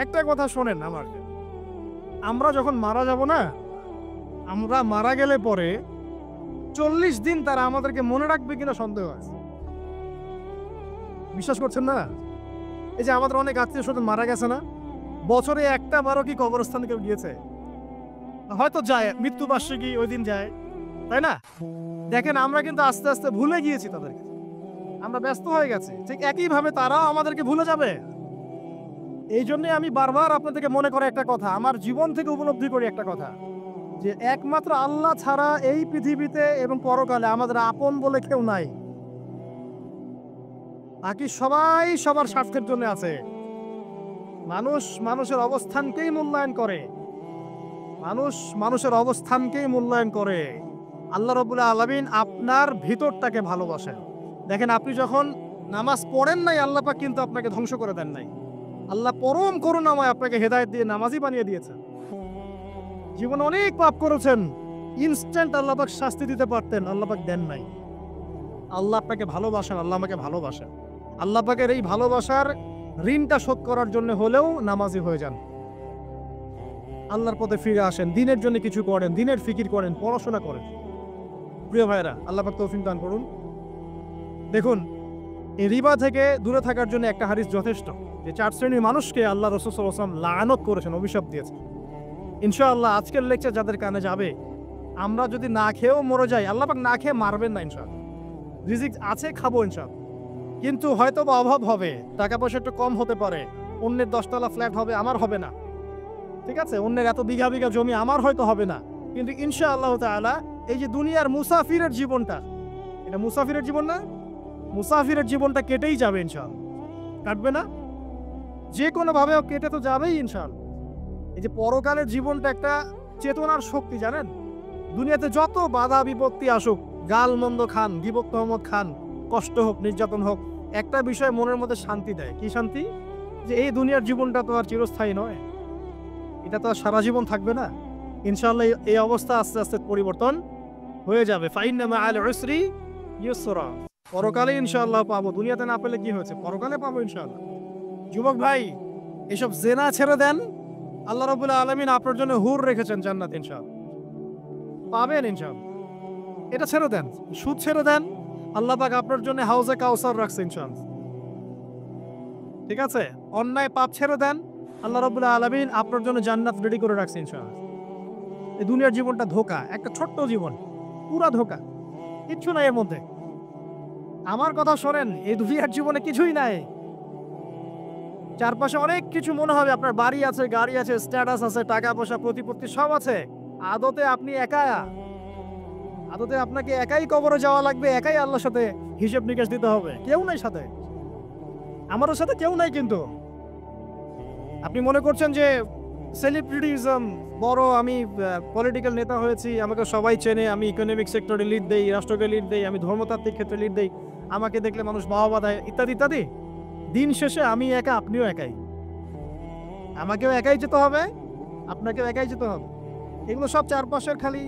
একটা কথা শোনেন আমার, আমরা যখন মারা যাব না, আমরা মারা গেলে পরে 40 দিন তারা আমাদেরকে মনে রাখবে কিনা সন্দেহ আছে। বিশ্বাস করছেন না? এই যে আমাদের অনেক আত্মীয় স্বজন মারা গেছে না, বছরে একটা বারও কি কবরস্থানে কেউ গিয়েছে? হয়তো যায়, মৃত্যুবার্ষিকী ওই দিন যায়, তাই না? দেখেন আমরা কিন্তু আস্তে আস্তে ভুলে গিয়েছি তাদেরকে, আমরা ব্যস্ত হয়ে গেছি। ঠিক একইভাবে তারাও আমাদেরকে ভুলে যাবে। এই জন্যে আমি বারবার আপনাদেরকে মনে করে একটা কথা, আমার জীবন থেকে উপলব্ধি করি একটা কথা, যে একমাত্র আল্লাহ ছাড়া এই পৃথিবীতে এবং পরকালে আমাদের আপন বলে কেউ নাই। বাকি সবাই সবার স্বার্থের জন্য আছে। মানুষ মানুষের অবস্থানকেই মূল্যায়ন করে, মানুষ মানুষের অবস্থানকেই মূল্যায়ন করে। আল্লাহ রাব্বুল আলামিন আপনার ভিতরটাকে ভালোবাসেন। দেখেন আপনি যখন নামাজ পড়েন নাই, আল্লাহ পাক কিন্তু আপনাকে ধ্বংস করে দেন নাই। আল্লাহ পরম করুণাময় আপনাকে হেদায়েত দিয়ে নামাজি বানিয়ে দিয়েছেন। জীবনে অনেক পাপ করেছেন, ইনস্ট্যান্ট আল্লাহ পাক শাস্তি দিতে পারতেন, আল্লাহ পাক দেন নাই। আল্লাহ আপনাকে ভালোবাসেন, আল্লাহ আমাকে ভালোবাসেন। আল্লাহ পাকের এই ভালোবাসার ঋণটা শোধ করার জন্য হলেও নামাজি হয়ে যান, আল্লাহর পথে ফিরে আসেন, দিনের জন্য কিছু করেন, দিনের ফিকির করেন, পড়াশোনা করেন। প্রিয় ভাইরা, আল্লাহ পাক তৌফিক দান করুন। দেখুন, এই রিবা থেকে দূরে থাকার জন্য একটা হাদিস যথেষ্ট, যে 4 শ্রেণীর মানুষকে আল্লাহ রাসূল সাল্লাল্লাহু আলাইহি ওয়াসাল্লাম লাআনত করেছেন, অভিশাপ দিয়েছেন। ইনশাআল্লাহ আজকের লেকচার যাদের কানে যাবে, আমরা যদি না খেয়েও মরে যাই, আল্লাহ পাক না খেয়ে মারবেন না ইনশাআল্লাহ। রিজিক আছে, খাবো ইনশাআল্লাহ। কিন্তু হয়তো বা অভাব হবে, টাকা পয়সা একটু কম হতে পারে, অন্যের 10 তলা ফ্ল্যাট হবে, আমার হবে না, ঠিক আছে? অন্যের এত বিঘা বিঘা জমি আমার হয়তো হবে না, কিন্তু ইনশাআল্লাহ তাআলা এই যে দুনিয়ার মুসাফিরের জীবনটা, এটা মুসাফিরের জীবন না? মুসাফিরের জীবনটা কেটেই যাবে ইনশাআল্লাহ। কাটবে না? যে কোনো ভাবে কেটে তো যাবেই ইনশাআল্লাহ। এই যে পরকালের জীবনটা একটা চেতনার শক্তি, জানেন? দুনিয়াতে যত বাধা বিপত্তি আসুক, গাল মন্দ খান, গীবত তহমত খান, কষ্ট হোক, নির্যাতন হোক, একটা বিষয় মনের মধ্যে শান্তি দেয়। কি শান্তি? যে এই দুনিয়ার জীবনটা তো আর চিরস্থায়ী নয়, এটা তো আর সারা জীবন থাকবে না। ইনশাআল্লাহ এই অবস্থা আস্তে আস্তে পরিবর্তন হয়ে যাবে। ফাইন্না মাআল উসরি ইউসরা, পরকালে ইনশাআল্লাহ পাবো। দুনিয়াতে না পেলে কি হয়েছে, পরকালে পাবো ইনশাআল্লাহ। যুবক ভাই, এসব জেনা ছেড়ে দেন, আল্লাহ রাব্বুল আলামিন আপনার জন্য হুর রেখেছেন জান্নাত, ইনশাআল্লাহ পাবেন ইনশাআল্লাহ। এটা ছেড়ে দেন, সুদ ছেড়ে দেন, আল্লাহ পাক আপনার জন্য হাউজে কাউসার রাখছে ইনশাআল্লাহ, ঠিক আছে? অন্যায় পাপ ছেড়ে দেন, আল্লাহ রাব্বুল আলামিন আপনার জন্য জান্নাত রেডি করে রাখছে ইনশাআল্লাহ। এই দুনিয়ার জীবনটা ধোঁকা, একটা ছোট্ট জীবন, পুরা ধোঁকা, কিচ্ছু নাই এর মধ্যে। আমার কথা শোনেন, এই দুনিয়ার জীবনে কিছুই নাই। চারপাশে অনেক কিছু মনে হবে, আপনার বাড়ি আছে, গাড়ি আছে, স্ট্যাটাস আছে, টাকা পয়সা, প্রতিপত্তি সব আছে। আদতে আপনি একা, আদতে আপনাকে একাই কবরে যাওয়া লাগবে, একাই আল্লাহর সাথে হিসেব নিকেশ দিতে হবে, কেউ নাই সাথে, আমারও সাথে কেউ নাই। কিন্তু আপনি মনে করছেন যে সেলিব্রিটিজম, বড় আমি পলিটিক্যাল নেতা হয়েছি, আমাকে সবাই চেনে, আমি ইকোনমিক সেক্টরে লিড দেই, রাষ্ট্রকে লিড দেই, আমি ধর্মতাত্ত্বিক ক্ষেত্রে লিড দেই, আমাকে দেখলে মানুষ বাহবা দেয়, ইত্যাদি ইত্যাদি। দিন শেষে আমি একা, আপনিও একাই, আমাকেও একাই যেতে হবে, আপনাকেও একাই যেতে হবে। এগুলো সব চারপাশের খালি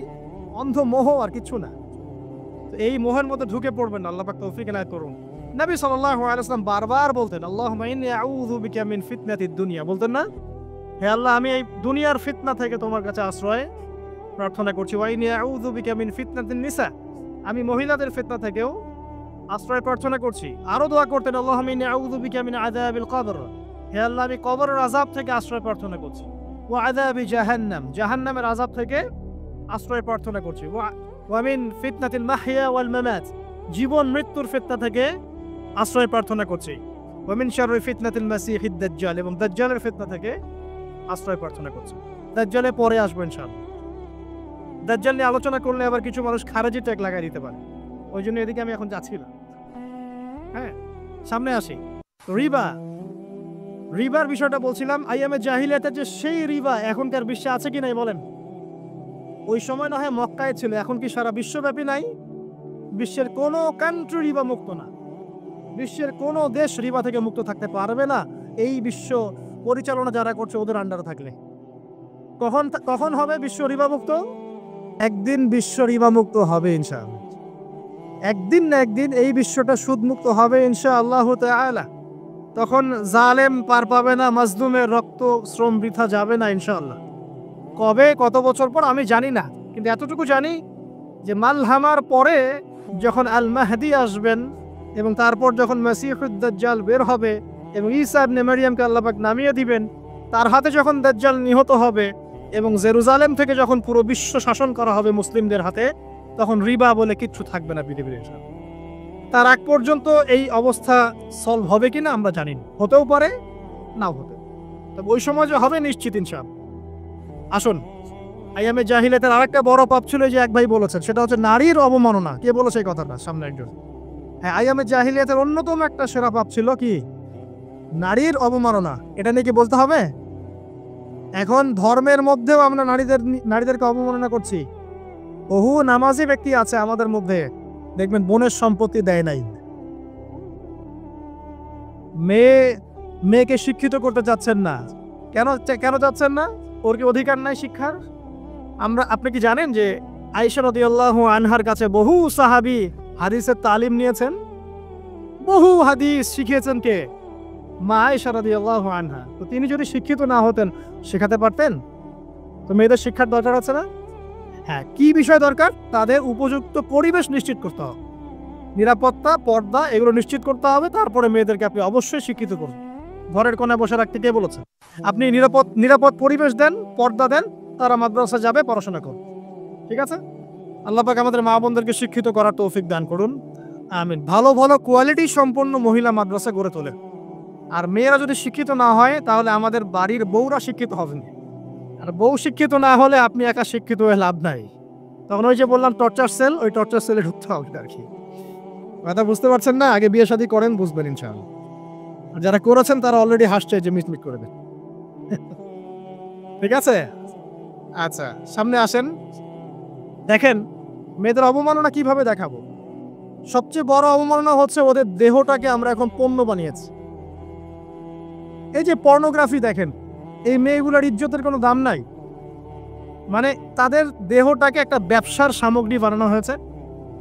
অন্ধ মোহ, আর কিছু না। তো এই মোহের মধ্যে ঢুকে পড়বেন না, আল্লাহ পাক তৌফিক এনায়েত করুন। নবী সাল্লাল্লাহু আলাইহি ওয়াসাল্লাম বারবার বলতেন, আল্লাহুম্মা ইন্নী আউযু বিকা মিন ফিতনাতিদ দুনিয়া, বলতেন না? হে আল্লাহ, আমি এই দুনিয়ার ফিতনা থেকে তোমার কাছে আশ্রয় প্রার্থনা করছি। ওয়া ইন্নী আউযু বিকা মিন ফিতনাতিন নিসা, আমি মহিলাদের ফিতনা থেকেও আশ্রয় প্রার্থনা করছি। আরো দোয়া করতেন, আল্লাহুম্মা ইন্নী আউযু বিকা মিন আযাবিল কবর, হে আল্লাহ, আমি কবরের আযাব থেকে আশ্রয় প্রার্থনা করছি। ওয়া আযাবি জাহান্নাম, জাহান্নামের আযাব থেকে আশ্রয় প্রার্থনা করছি। ওয়া মিন ফিতনাতিল মাহইয়া ওয়াল মামাত, জীবন মৃত্যুর ফিতনা থেকে আশ্রয় প্রার্থনা করছি। ওয়া মিন শাররি ফিতনাতিল মাসিহিদ দাজ্জাল, এবং দাজ্জালের ফিতনা থেকে আশ্রয় প্রার্থনা করছি। দাজ্জালে পরে আসবো ইনশাআল্লাহ। দাজ্জাল নিয়ে আলোচনা করলে আবার কিছু মানুষ খারেজি ট্যাগ লাগাই দিতে পারে, ওই জন্য এদিকে আমি এখন যাচ্ছি না। হ্যাঁ, সামনে আসি। রিবা, রিবার বিষয়টা বলছিলাম। আইয়ামে জাহিলিয়াতের যে সেই রিবা এখনকার বিশ্বে আছে কি নাই বলেন? ওই সময় না হয় মক্কায় ছিল, এখন কি সারা বিশ্বব্যাপী নাই? বিশ্বের কোনো কান্ট্রি রিবা মুক্ত না, বিশ্বের কোনো দেশ রিবা থেকে মুক্ত থাকতে পারবে না, এই বিশ্ব পরিচালনা যারা করছে ওদের আন্ডারে থাকলে। কখন হবে বিশ্ব রিবা মুক্ত? একদিন বিশ্ব রিবা মুক্ত হবে ইনশাআল্লাহ, একদিন না একদিন এই বিশ্বটা সুদ মুক্ত হবে ইনশাআল্লাহু তাআলা। তখন জালেম পার পাবে না, মাজলুমের রক্ত শ্রম বৃথা যাবে না ইনশাআল্লাহ। কবে কত বছর পর আমি জানি না, কিন্তু এতটুকু জানি যে মালহামার পরে যখন আল মাহদি আসবেন এবং তারপর যখন মাসিহুদ দাজ্জাল বের হবে এবং ঈসা ইবনে মারইয়ামকে আল্লাহ পাক নামিয়ে দিবেন, তার হাতে যখন দাজ্জাল নিহত হবে এবং জেরুজালেম থেকে যখন পুরো বিশ্ব শাসন করা হবে মুসলিমদের হাতে, তখন রিবা বলে কিচ্ছু থাকবে না পৃথিবীর। তার আগ পর্যন্ত এই অবস্থা সলভ হবে কিনা আমরা জানি না, হতেও পারে নাও হতে, তবে ওই সময় যে হবে নিশ্চিত ইনশাআল্লাহ। আসুন, আইয়ামে জাহিলিয়াতের আরেকটা বড় পাপ ছিল যে এক ভাই বলেছেন, সেটা হচ্ছে নারীর অবমাননা। কে বলেছে এই কথাটা? সামনে একজন। হ্যাঁ, আইয়ামে জাহিলিয়াতের অন্যতম একটা সেরা পাপ ছিল কি? নারীর অবমাননা। এটা নিয়ে কি বলতে হবে? এখন ধর্মের মধ্যেও আমরা নারীদেরকে অবমাননা করছি। বহু নামাজি ব্যক্তি আছে আমাদের মধ্যে, দেখবেন বোনের সম্পত্তি দেয় নাই, মেয়েকে শিক্ষিত করতে চাচ্ছেন না। কেন চাচ্ছেন না? ওর কি অধিকার নাই শিক্ষার? আপনি কি জানেন যে আয়েশা রাদিয়াল্লাহু আনহার কাছে বহু সাহাবী হাদিসের তালিম নিয়েছেন, বহু হাদিস শিখিয়েছেন কে? মা আয়েশা রাদিয়াল্লাহু আনহা। তো তিনি যদি শিক্ষিত না হতেন, শেখাতে পারতেন? তো মেয়েদের শিক্ষার দরকার আছে না? হ্যাঁ, কি বিষয় দরকার? তাদের উপযুক্ত পরিবেশ নিশ্চিত করতে হবে, নিরাপত্তা, পর্দা এগুলো নিশ্চিত করতে হবে। তারপরে মেয়েদেরকে আপনি অবশ্যই শিক্ষিত করুন। ঘরের কোণায় বসে রাখতে কে বলেছে? আপনি নিরাপদ পরিবেশ দেন, পর্দা দেন, তারা মাদ্রাসা যাবে, পড়াশোনা করুন। ঠিক আছে? আল্লাহ পাক আমাদের মা বোনদেরকে শিক্ষিত করার তৌফিক দান করুন, আমিন। ভালো ভালো কোয়ালিটি সম্পন্ন মহিলা মাদ্রাসা গড়ে তোলে। আর মেয়েরা যদি শিক্ষিত না হয়, তাহলে আমাদের বাড়ির বউরা শিক্ষিত হবেন। আর বউ শিক্ষিত না হলে আপনি একা শিক্ষিত হয়ে লাভ নাই। তখন ওই যে বললাম টর্চার সেল, ওই টর্চার সেলে ঢুকতে হবে আর কি। কথা বুঝতে পারছেন না? আগে বিয়ে শাদী করেন, বুঝবেন ইনশাআল্লাহ। আর যারা করেছেন তারা অলরেডি হাসছে যে মিটমিট করে দেন। ঠিক আছে? আচ্ছা, সামনে আসেন। দেখেন মেয়েদের অবমাননা কিভাবে দেখাবো। সবচেয়ে বড় অবমাননা হচ্ছে ওদের দেহটাকে আমরা এখন পণ্য বানিয়েছি। এই যে পর্নোগ্রাফি দেখেন, এই মেয়েগুলোর ইজ্জতের কোনো দাম নাই। মানে তাদের দেহটাকে একটা ব্যবসার সামগ্রী বানানো হয়েছে।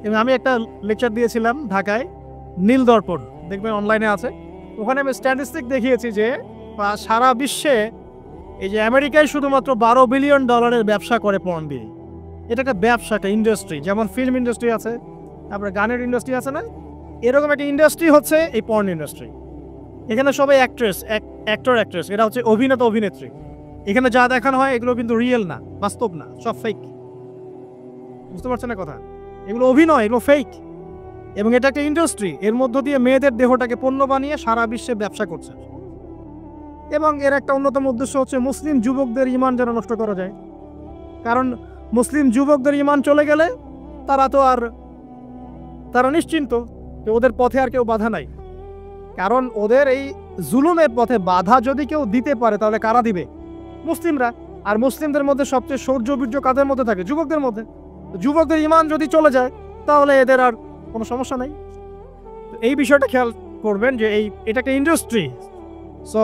এবং আমি একটা লেকচার দিয়েছিলাম ঢাকায়, নীল দর্পণ, দেখবেন অনলাইনে আছে। ওখানে আমি স্ট্যাটিস্টিক দেখিয়েছি যে সারা বিশ্বে এই যে আমেরিকায় শুধুমাত্র $12 বিলিয়ন ব্যবসা করে পর্ন দিয়ে। এটা একটা ব্যবসা, একটা ইন্ডাস্ট্রি। যেমন ফিল্ম ইন্ডাস্ট্রি আছে, তারপরে গানের ইন্ডাস্ট্রি আছে না, এরকম একটা ইন্ডাস্ট্রি হচ্ছে এই পর্ন ইন্ডাস্ট্রি। এখানে সবাই অ্যাক্টর অ্যাক্ট্রেস, এরা হচ্ছে অভিনেতা অভিনেত্রী। এখানে যা দেখানো হয় এগুলো কিন্তু রিয়েল না, বাস্তব না, সব ফেক। বুঝতে পারছেন না কথা? এগুলো অভিনয়, এগুলো ফেক। এবং এটা একটা ইন্ডাস্ট্রি, এর মধ্য দিয়ে মেয়েদের দেহটাকে পণ্য বানিয়ে সারা বিশ্বে ব্যবসা করছে। এবং এর একটা অন্যতম উদ্দেশ্য হচ্ছে মুসলিম যুবকদের ঈমান যেন নষ্ট করা যায়। কারণ মুসলিম যুবকদের ঈমান চলে গেলে তারা নিশ্চিন্ত যে ওদের পথে আর কেউ বাধা নাই। কারণ ওদের এই জুলুমের পথে বাধা যদি কেউ দিতে পারে, তাহলে কারা দিবে? মুসলিমরা। আর মুসলিমদের মধ্যে সবচেয়ে শৌর্যবীর্য কাদের মধ্যে থাকে? যুবকদের মধ্যে। যুবকদের ঈমান যদি চলে যায়, তাহলে এদের আর কোনো সমস্যা নাই। এই বিষয়টা খেয়াল করবেন যে এটা একটা ইন্ডাস্ট্রি। সো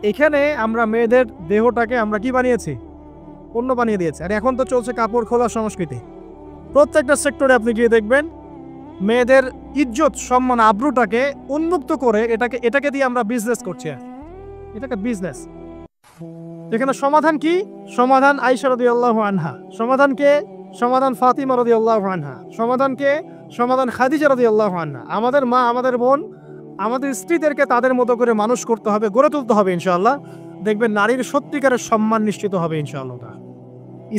এখানে আমরা মেয়েদের দেহটাকে আমরা কি বানিয়েছি? পণ্য বানিয়ে দিয়েছি। আর এখন তো চলছে কাপড় খোলার সংস্কৃতি। প্রত্যেকটা সেক্টরে আপনি গিয়ে দেখবেন মেয়েদের ইজ্জত, সম্মান, আব্রুটাকে উন্মুক্ত করে এটাকে দিয়ে আমরা বিজনেস করছি। এটাকে বিজনেস। এখানে সমাধান কি? সমাধান আয়েশা রাদিয়াল্লাহু আনহা। সমাধান কে? সমাধান ফাতিমা রাদিয়াল্লাহু আনহা। সমাধান কে? সমাধান খাদিজা রাদিয়াল্লাহু আনহা। আমাদের মা, আমাদের বোন, আমাদের স্ত্রীদেরকে তাদের মতো করে মানুষ করতে হবে, গড়ে তুলতে হবে ইনশাআল্লাহ। দেখবেন নারীর সত্যিকারের সম্মান নিশ্চিত হবে ইনশাআল্লাহ।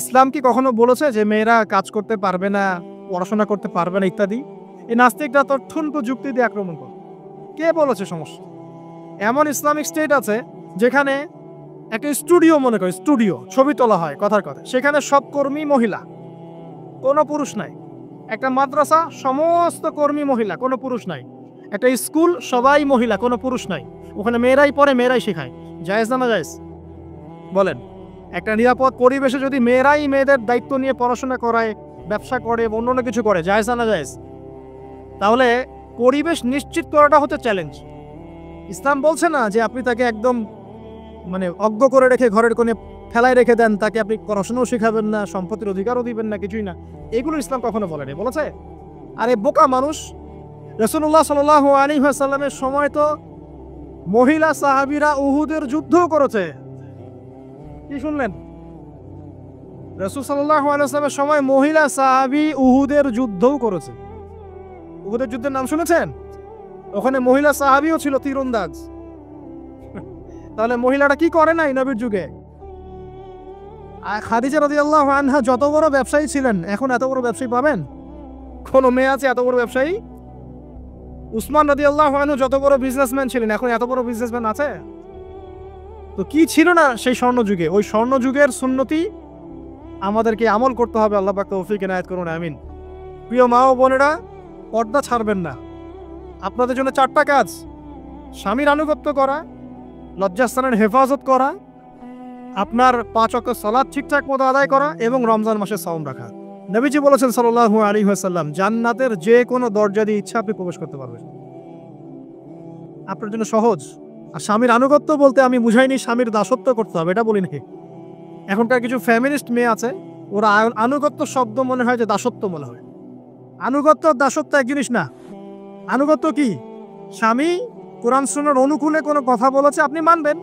ইসলাম কি কখনো বলেছে যে মেয়েরা কাজ করতে পারবে না, পড়াশোনা করতে পারবে না ইত্যাদি? এই নাস্তিকরা তথ্যন্ত যুক্তি দিয়ে আক্রমণ করে। কে বলেছে সমস্যা? এমন ইসলামিক স্টেট আছে যেখানে একটা স্টুডিও, মনে করে স্টুডিও, ছবি তোলা হয়, কথার কথা, সেখানে সব কর্মী মহিলা, কোনো পুরুষ নাই। একটা মাদ্রাসা, সমস্ত কর্মী মহিলা, কোনো পুরুষ নাই। একটা স্কুল, সবাই মহিলা, কোনো পুরুষ নাই। ওখানে মেয়েরাই পড়ে, মেয়েরাই শেখায়। জায়েজ না জায়েজ বলেন? একটা নিরাপদ পরিবেশে যদি মেয়েরাই মেয়েদের দায়িত্ব নিয়ে পড়াশোনা করায়, ব্যবসা করে, অন্য কিছু করে, জায়েজ না জায়েজ? তাহলে পরিবেশ নিশ্চিত করাটা হচ্ছে চ্যালেঞ্জ। ইসলাম বলছে না যে আপনি তাকে একদম অজ্ঞ করে রেখে ঘরের কোণে ফেলায় রেখে দেন, তাকে আপনি পড়াশোনাও শেখাবেন না, সম্পত্তির অধিকারও দিবেন না, কিছুই না। এগুলো ইসলাম কখনো বলেনি। বলেছে? আরে বোকা মানুষ, রাসূলুল্লাহ সাল্লাল্লাহু আলাইহি ওয়াসাল্লামের সময় তো মহিলা সাহাবীরা উহুদের যুদ্ধও করেছে। কি শুনলেন? রাসূল সাল্লাল্লাহু আলাইহি ওয়াসাল্লামের সময় মহিলা সাহাবী উহুদের যুদ্ধও করেছে। উহুদের যুদ্ধের নাম শুনেছেন? ওখানে মহিলা সাহাবীও ছিল তীরন্দাজ। তাহলে মহিলাটা কি করে নাই নবীর যুগে? আর খাদিজা রাদিয়াল্লাহু আনহা যত বড় ব্যবসায়ী ছিলেন, এখন এত বড় ব্যবসায়ী পাবেন? কোন মেয়ে আছে এত বড় ব্যবসায়ী? উসমান রাদিয়াল্লাহু আনহু যত বড় বিজনেসম্যান ছিলেন, এখন এত বড় বিজনেসম্যান আছে? তো কি ছিল না সেই স্বর্ণ যুগে? ওই স্বর্ণ যুগের সুন্নতি আমাদেরকে আমল করতে হবে। আল্লাহ পাক তৌফিক এনায়েত করুন, আমিন। প্রিয় মা ও বোনেরা, পর্দা ছাড়বেন না। আপনাদের জন্য 4টা কাজ: স্বামীর আনুগত্য করা, লজ্জাস্থানের হেফাজত করা, আপনার 5 ওয়াক্ত সালাত ঠিকঠাক মতো আদায় করা এবং রমজান মাসে সাওম রাখা। নবীজি বলেছেন সাল্লাল্লাহু আলাইহি ওয়াসাল্লাম, জান্নাতের যে কোনো দরজা দিয়ে ইচ্ছা আপনি প্রবেশ করতে পারবেন। আপনার জন্য সহজ। আর স্বামীর আনুগত্য বলতে আমি বুঝাইনি স্বামীর দাসত্ব করতে হবে, এটা বলি নাকি। এখনকার কিছু ফ্যামিলিস্ট মেয়ে আছে, ওরা আনুগত্য শব্দ মনে হয় যে দাসত্ব মনে হয়। আনুগত্য দাসত্ব এক জিনিস না। আনুগত্য কি? স্বামী কোরআন সুন্নাহর অনুকূলে কোনো কথা বলেছে, আপনি মানবেন।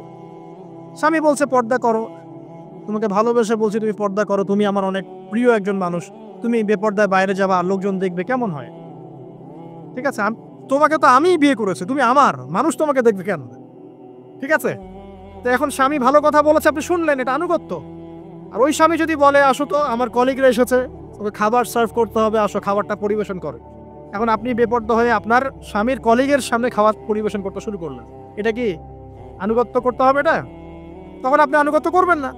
স্বামী বলছে পর্দা করো, তোমাকে ভালোবেসে বলছি তুমি পর্দা করো, তুমি আমার অনেক প্রিয় একজন মানুষ, তুমি বেপর্দায় বাইরে যাবা, লোকজন দেখবে, কেমন হয়? ঠিক আছে, তোমাকে তো আমিই বিয়ে করেছি, তুমি আমার মানুষ, তোমাকে দেখবে কেন? ঠিক আছে। তো এখন স্বামী ভালো কথা বলেছে, আপনি শুনলেন, এটা আনুগত্য। আর ওই স্বামী যদি বলে আসো তো আমার কলিগরা এসেছে, ওকে খাবার সার্ভ করতে হবে, আসো খাবারটা পরিবেশন করে, এখন আপনি বেপর্দা হয়ে আপনার স্বামীর কলিগের সামনে খাবার পরিবেশন করতে শুরু করলেন, এটা কি আনুগত্য করতে হবে? এটা তখন আপনি আনুগত্য করবেন না।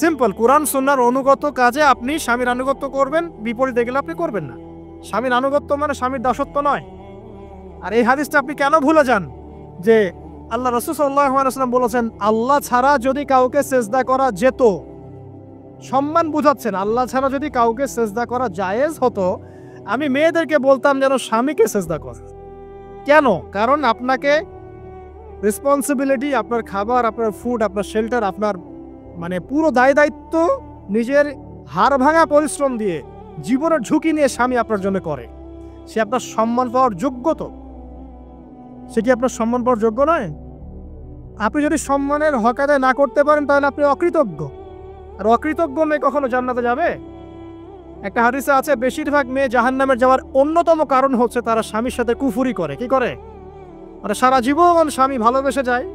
সিম্পল, কোরআন সুন্নাহর অনুগত কাজে আপনি স্বামীর আনুগত্য করবেন, বিপরীতে গেলে আপনি করবেন না। স্বামীর আনুগত্য মানে স্বামীর দাসত্ব নয়। আর এই হাদিসটা আপনি কেন ভুলে যান যে আল্লাহ রাসূল সাল্লাল্লাহু আলাইহি ওয়াসাল্লাম বলেছেন, আল্লাহ ছাড়া যদি কাউকে সেজদা করা যেত, সম্মান বুঝাচ্ছেন, আল্লাহ ছাড়া যদি কাউকে সেজদা করা জায়েজ হতো, আমি মেয়েদেরকে বলতাম যেন স্বামীকে সেজদা করে। কেন? কারণ আপনাকে রেসপন্সিবিলিটি, আপনার খাবার, আপনার ফুড, আপনার শেল্টার, আপনার মানে পুরো দায় দায়িত্ব নিজের হাড় ভাঙা পরিশ্রম দিয়ে, জীবনের ঝুঁকি নিয়ে স্বামী আপনার জন্য করে। সে আপনার সম্মান পাওয়ার যোগ্য তো? সে কি আপনার সম্মান পাওয়ার যোগ্য নয়? আপনি যদি সম্মানের হক আদায় না করতে পারেন তাহলে আপনি অকৃতজ্ঞ। আর অকৃতজ্ঞ মেয়ে কখনো জান্নাতে যাবে? একটা হাদিসে আছে, বেশিরভাগ মেয়ে জাহান্নামের যাওয়ার অন্যতম কারণ হচ্ছে তারা স্বামীর সাথে কুফরি করে। কি করে? মানে সারা জীবন স্বামী ভালোবেসে যায়,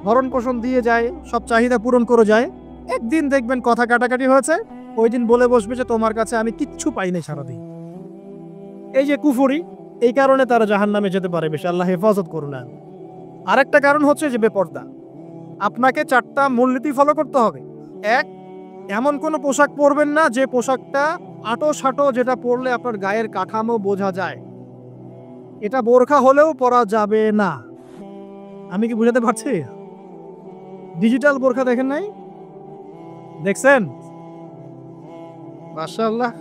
ভরণ পোষণ দিয়ে যায়, সব চাহিদা পূরণ করে যায়, একদিন দেখবেন কথা কাটাকাটি হয়েছে, ওই দিন বলে বসবে যে তোমার কাছে আমি কিচ্ছু পাই নাই সারাদিন। এই যে কুফরি, এই কারণে তারা জাহান্নামে যেতে পারে বেশি। আল্লাহ হেফাজত করুন। আরেকটা কারণ হচ্ছে যে বেপর্দা। আপনাকে 4টা মূলনীতি ফলো করতে হবে। 1, এমন কোনো পোশাক পরবেন না যে পোশাকটা আঁটো-সাঁটো, যেটা পরলে আপনার গায়ের কাঠামো বোঝা যায়। এটা বোরখা হলেও পরা যাবে না। আমি কি বুঝাতে পারছি? ডিজিটাল বোরখা দেখেন নাই? দেখছেন? মাশাআল্লাহ।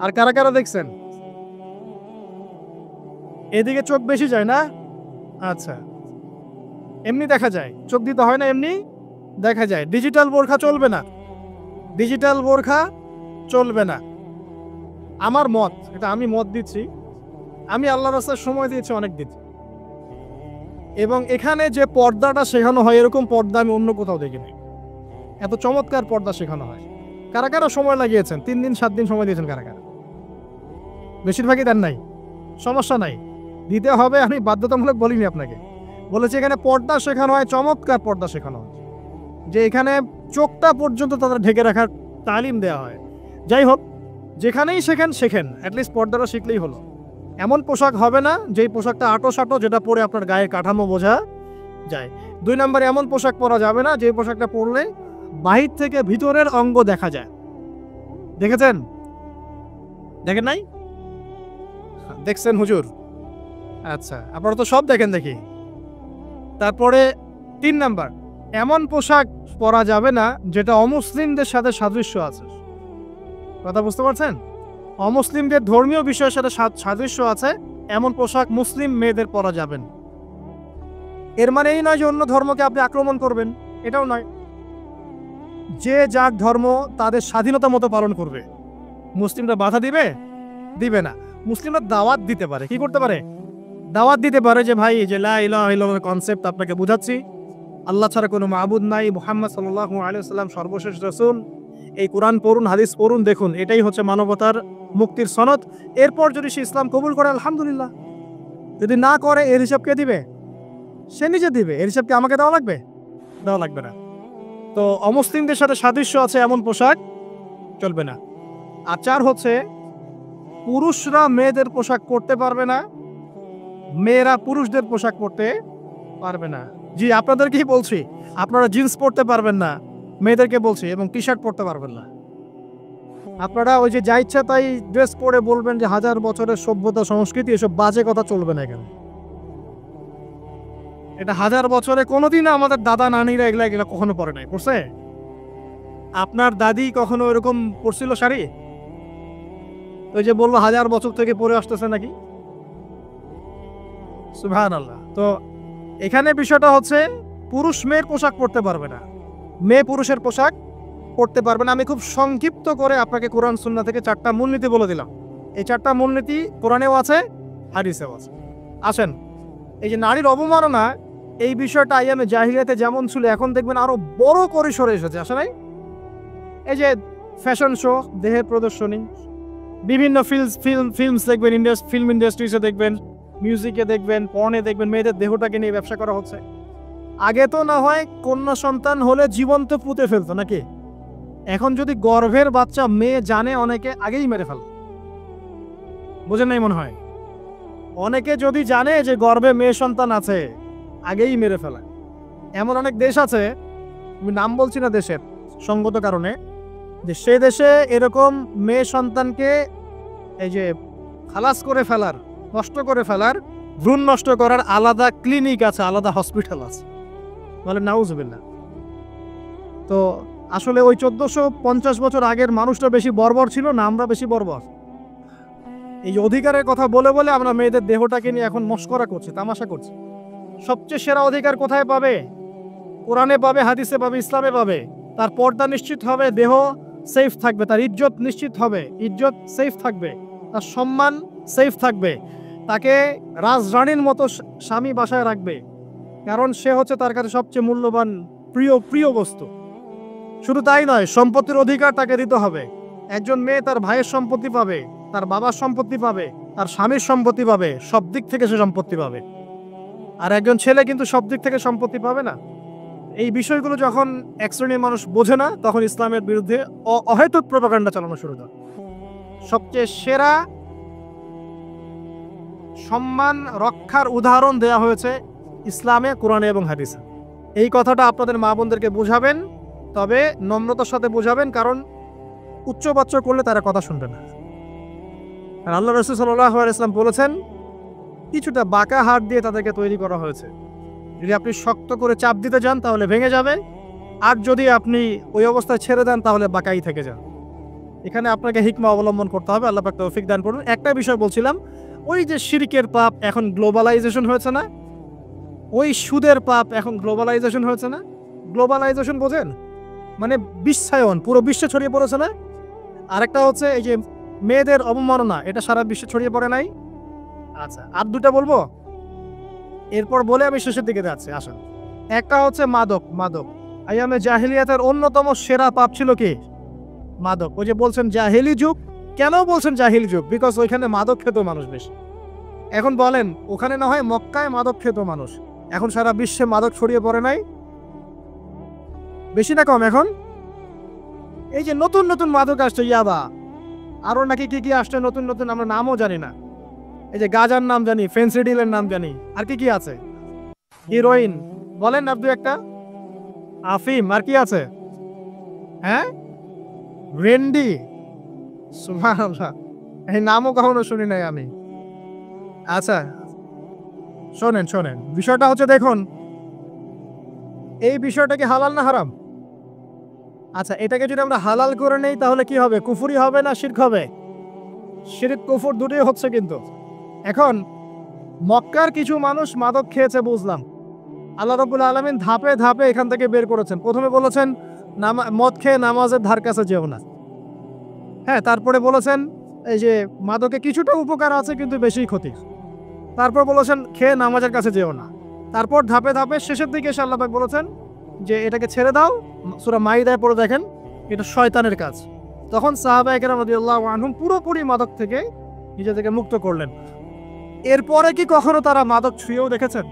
আর কারা কারা দেখছেন? এদিকে চোখ বেশি যায় না? আচ্ছা, এমনি দেখা যায়, চোখ দিতে হয় না, এমনি দেখা যায়। ডিজিটাল বোরখা চলবে না, ডিজিটাল বোরখা চলবে না। আমার মত, এটা আমি মত দিচ্ছি, আমি আল্লাহর রাস্তায় সময় দিয়েছি অনেক দিন, এবং এখানে যে পর্দাটা শেখানো হয় এরকম পর্দা আমি অন্য কোথাও দেখিনি। এত চমৎকার পর্দা শেখানো হয়। কারা কারা সময় লাগিয়েছেন? 3 দিন 7 দিন সময় দিয়েছেন কারা কারা? বেশিরভাগই দেন নাই। সমস্যা নাই, দিতে হবে, আমি বাধ্যতামূলক বলিনি আপনাকে। বলেছি এখানে পর্দা শেখানো হয়, চমৎকার পর্দা শেখানো হয়, যে এখানে চোখটা পর্যন্ত তাদের ঢেকে রাখার তালিম দেওয়া হয়। যাই হোক, যেখানেই শেখেন, অ্যাটলিস্ট পর্দাটা শিখলেই হলো। এমন পোশাক হবে না যেই পোশাকটা আঁটো-সাঁটো, যেটা পরে আপনার গায়ের কাঠামো বোঝা যায়। 2 নম্বরে এমন পোশাক পরা যাবে না যে পোশাকটা পরলে বাহির থেকে ভিতরের অঙ্গ দেখা যায়। দেখেছেন? দেখেন নাই? দেখছেন হুজুর? আচ্ছা, আপনারা তো সব দেখেন দেখি। তারপরে 3 নাম্বার, এমন পোশাক পরা যাবে না যেটা অমুসলিমদের সাথে সাদৃশ্য আছে। কথা বুঝতে পারছেন? অমুসলিমদের ধর্মীয় বিষয়ের সাথে সাদৃশ্য আছে এমন পোশাক মুসলিম মেয়েদের পরা যাবে না। এর মানে এই নয় যে অন্য ধর্মকে আপনি আক্রমণ করবেন, এটাও নয়। যে যার ধর্ম তাদের স্বাধীনতা মতো পালন করবে। মুসলিমরা বাধা দিবে? দিবে না। মুসলিমরা দাওয়াত দিতে পারে। কি করতে পারে? দাওয়াত দিতে পারে যে ভাই যে লা ইলাহা ইল্লাল্লাহর কনসেপ্ট আপনাকে বুঝাচ্ছি, আল্লাহ ছাড়া কোনো মাবুদ নাই, মুহাম্মদ সাল্লাল্লাহু আলাইহি ওয়াসাল্লাম সর্বশেষ রাসূল, এই কোরআন পড়ুন, হাদিস পড়ুন, দেখুন এটাই হচ্ছে মানবতার মুক্তির সনদ। এরপর যদি সে ইসলাম কবুল করে আলহামদুলিল্লাহ, যদি না করে এর হিসাব কে দিবে? সে নিজে দিবে। এর হিসাব কি আমাকে দেওয়া লাগবে? দেওয়া লাগবে না। তো অমুসলিমদের সাথে সাদৃশ্য আছে এমন পোশাক চলবে না। আচার হচ্ছে পুরুষরা মেয়েদের পোশাক পরতে পারবে না, মেয়েরা পুরুষদের পোশাক পরতে পারবে না। জি, আপনাদেরকেই বলছি, আপনারা জিন্স পরতে পারবেন না, মেয়েদেরকে বলছি, এবং টি শার্ট পরতে পারবেন না। আপনারা ওই যে যা ইচ্ছা তাই ড্রেস পরে বলবেন যে হাজার বছরের সভ্যতা সংস্কৃতি, এসব বাজে কথা চলবে না এখানে। এটা হাজার বছরে কোনোদিন আমাদের দাদা নানিরা এগুলা কখনো পরে নাই, পড়ছে? আপনার দাদি কখনো এরকম পরছিল শাড়ি? ওই যে বললো হাজার বছর থেকে পরে আসতেছে নাকি। সুবহানাল্লাহ। তো এখানে বিষয়টা হচ্ছে পুরুষ মেয়ের পোশাক পরতে পারবে না, মেয়ে পুরুষের পোশাক পড়তে পারবে না। আমি খুব সংক্ষিপ্ত করে আপনাকে কোরআন সুন্নাহ থেকে 4টা মূলনীতি বলে দিলাম। এই 4টা মূলনীতি কোরআনেও আছে, হাদিসেও আছে। আসেন, এই যে নারীর অবমাননা, এই বিষয়টা আইয়ামে জাহিলিয়াতে যেমন ছিল, এখন দেখবেন আরো বড় পরিসরে এসেছে। আসলে এই যে ফ্যাশন শো, দেহের প্রদর্শনী, বিভিন্ন ফিল্মস দেখবেন, ফিল্ম ইন্ডাস্ট্রিজে দেখবেন, মিউজিকে দেখবেন, পর্নে দেখবেন, মেয়েদের দেহটাকে নিয়ে ব্যবসা করা হচ্ছে। আগে তো না হয় কন্যা সন্তান হলে জীবন্ত পুঁতে ফেলতো নাকি, এখন যদি গর্ভের বাচ্চা মেয়ে জানে অনেকে আগেই মেরে ফেল। বোঝেন নাই মনে হয়? অনেকে যদি জানে যে গর্ভে মেয়ে সন্তান আছে, আগেই মেরে ফেলা। এমন অনেক দেশ আছে, আমি নাম বলছি না দেশের সঙ্গত কারণে, যে সে দেশে এরকম মেয়ে সন্তানকে এই যে খালাস করে ফেলার, নষ্ট করে ফেলার, ভ্রূণ নষ্ট করার আলাদা ক্লিনিক আছে, আলাদা হসপিটাল আছে। বলে নাউজুবিল্লাহ। তো আসলে ওই 1450 বছর আগের মানুষটা বেশি বর্বর ছিল না আমরা বেশি বর্বর? এই অধিকারের কথা বলে বলে আমরা মেয়েদের দেহটাকে নিয়ে এখন মস্করা করছি, তামাশা করছি। সবচেয়ে সেরা অধিকার কোথায় পাবে? কোরআনে পাবে, হাদিসে পাবে, ইসলামে পাবে। তার পর্দা নিশ্চিত হবে, দেহ সেফ থাকবে, তার ইজ্জত নিশ্চিত হবে, ইজ্জত সেফ থাকবে, তার সম্মান সেফ থাকবে, তাকে রাজরানীর মতো স্বামী বাসায় রাখবে, কারণ সে হচ্ছে তার কাছে সবচেয়ে মূল্যবান প্রিয় বস্তু। শুধু তাই নয়, সম্পত্তির অধিকার তাকে দিতে হবে। একজন মেয়ে তার ভাইয়ের সম্পত্তি পাবে, তার বাবার সম্পত্তি পাবে, তার স্বামীর সম্পত্তি পাবে, সব দিক থেকে সে সম্পত্তি পাবে। আর একজন ছেলে কিন্তু সব দিক থেকে সম্পত্তি পাবে না। এই বিষয়গুলো যখন এক শ্রেণীর মানুষ বোঝে না, তখন ইসলামের বিরুদ্ধে অহেতুক প্রপাগান্ডা চালানো শুরু করে। সবচেয়ে সেরা সম্মান রক্ষার উদাহরণ দেয়া হয়েছে ইসলামে, কোরআনে এবং হাদিসে। এই কথাটা আপনাদের মা বোনদেরকে বোঝাবেন, তবে নম্রতার সাথে বোঝাবেন, কারণ উচ্চবাচ্য করলে তারা কথা শুনবে না। আর আল্লাহ রাসূল সাল্লাল্লাহু আলাইহি ওয়াসাল্লাম বলেছেন, কিছুটা বাঁকা হাত দিয়ে তাদেরকে তৈরি করা হয়েছে। যদি আপনি শক্ত করে চাপ দিতে যান তাহলে ভেঙে যাবে, আর যদি আপনি ওই অবস্থায় ছেড়ে দেন তাহলে বাঁকাই থেকে যান। এখানে আপনাকে হিকমা অবলম্বন করতে হবে। আল্লাহ পাক তৌফিক দান করুন। একটা বিষয় বলছিলাম, ওই যে শিরকের পাপ এখন গ্লোবালাইজেশন হয়েছে না, ওই সুদের পাপ এখন গ্লোবালাইজেশন হয়েছে না। গ্লোবালাইজেশন বোঝেন? মানে বিশ্বায়ন, পুরো বিশ্বে ছড়িয়ে পড়েছে না। আরেকটা হচ্ছে এই যে মেয়েদের অবমাননা, এটা সারা বিশ্বে ছড়িয়ে পড়ে নাই। আচ্ছা, আর দুটা বলবো, এরপর বলে আমি শেষের দিকে যাচ্ছি। আসেন, একটা হচ্ছে মাদক। আইয়ামে জাহিলিয়াতের অন্যতম সেরা পাপ ছিল কি? মাদক। ওই যে বলছেন জাহিলি যুগ, কেন বলছেন জাহিলি যুগ? বিকজ ওইখানে মাদক খেত মানুষ বেশি। এখন বলেন, ওখানে না হয় মক্কায় মাদক খেত মানুষ, এখন সারা বিশ্বে মাদক ছড়িয়ে পড়ে নাই? বেশি না কম? এখন এই যে নতুন নতুন মাদক আসছে, ইয়াবা, আরো নাকি কি কি আসছে নতুন নতুন, আমরা নামও জানি না। এই যে গাজার নাম জানি, ফেন্সিডিলের নাম জানি, আর কি কি আছে, হিরোইন, বলেন আপনি একটা, আফিম, আর কি আছে? হ্যাঁ, রেন্ডি, সুবহানাল্লাহ, এই নামও কখনো শুনি নাই আমি। আচ্ছা শোনেন, বিষয়টা হচ্ছে, দেখুন এই বিষয়টা কি হালাল না হারাম? আচ্ছা, এটাকে যদি আমরা হালাল করে নেই তাহলে কি হবে? কুফরি হবে না শিরক হবে? শিরক কুফর দুটোই হচ্ছে। কিন্তু এখন মক্কার কিছু মানুষ মাদক খেয়েছে বুঝলাম, আল্লাহ রাব্বুল আলামিন ধাপে ধাপে এখান থেকে বের করেছেন। প্রথমে বলেছেন মদ খেয়ে নামাজের ধার কাছে যেও না। হ্যাঁ, তারপরে বলেছেন এই যে মাদকে কিছুটা উপকার আছে কিন্তু বেশি ক্ষতি। তারপর বলেছেন খেয়ে নামাজের কাছে যেও না। তারপর ধাপে ধাপে শেষের দিকে এসে আল্লাহ পাক বলেছেন যে এটাকে ছেড়ে দাও। সূরা মাইদায় পড়ে দেখেন এটা শয়তানের কাজ। তখন সাহাবায়ে কেরাম রাদিয়াল্লাহু আনহুম পুরোপুরি মাদক থেকে নিজেদেরকে মুক্ত করলেন। এরপরে কি কখনো তারা মাদক ছুঁয়েও দেখেছেন?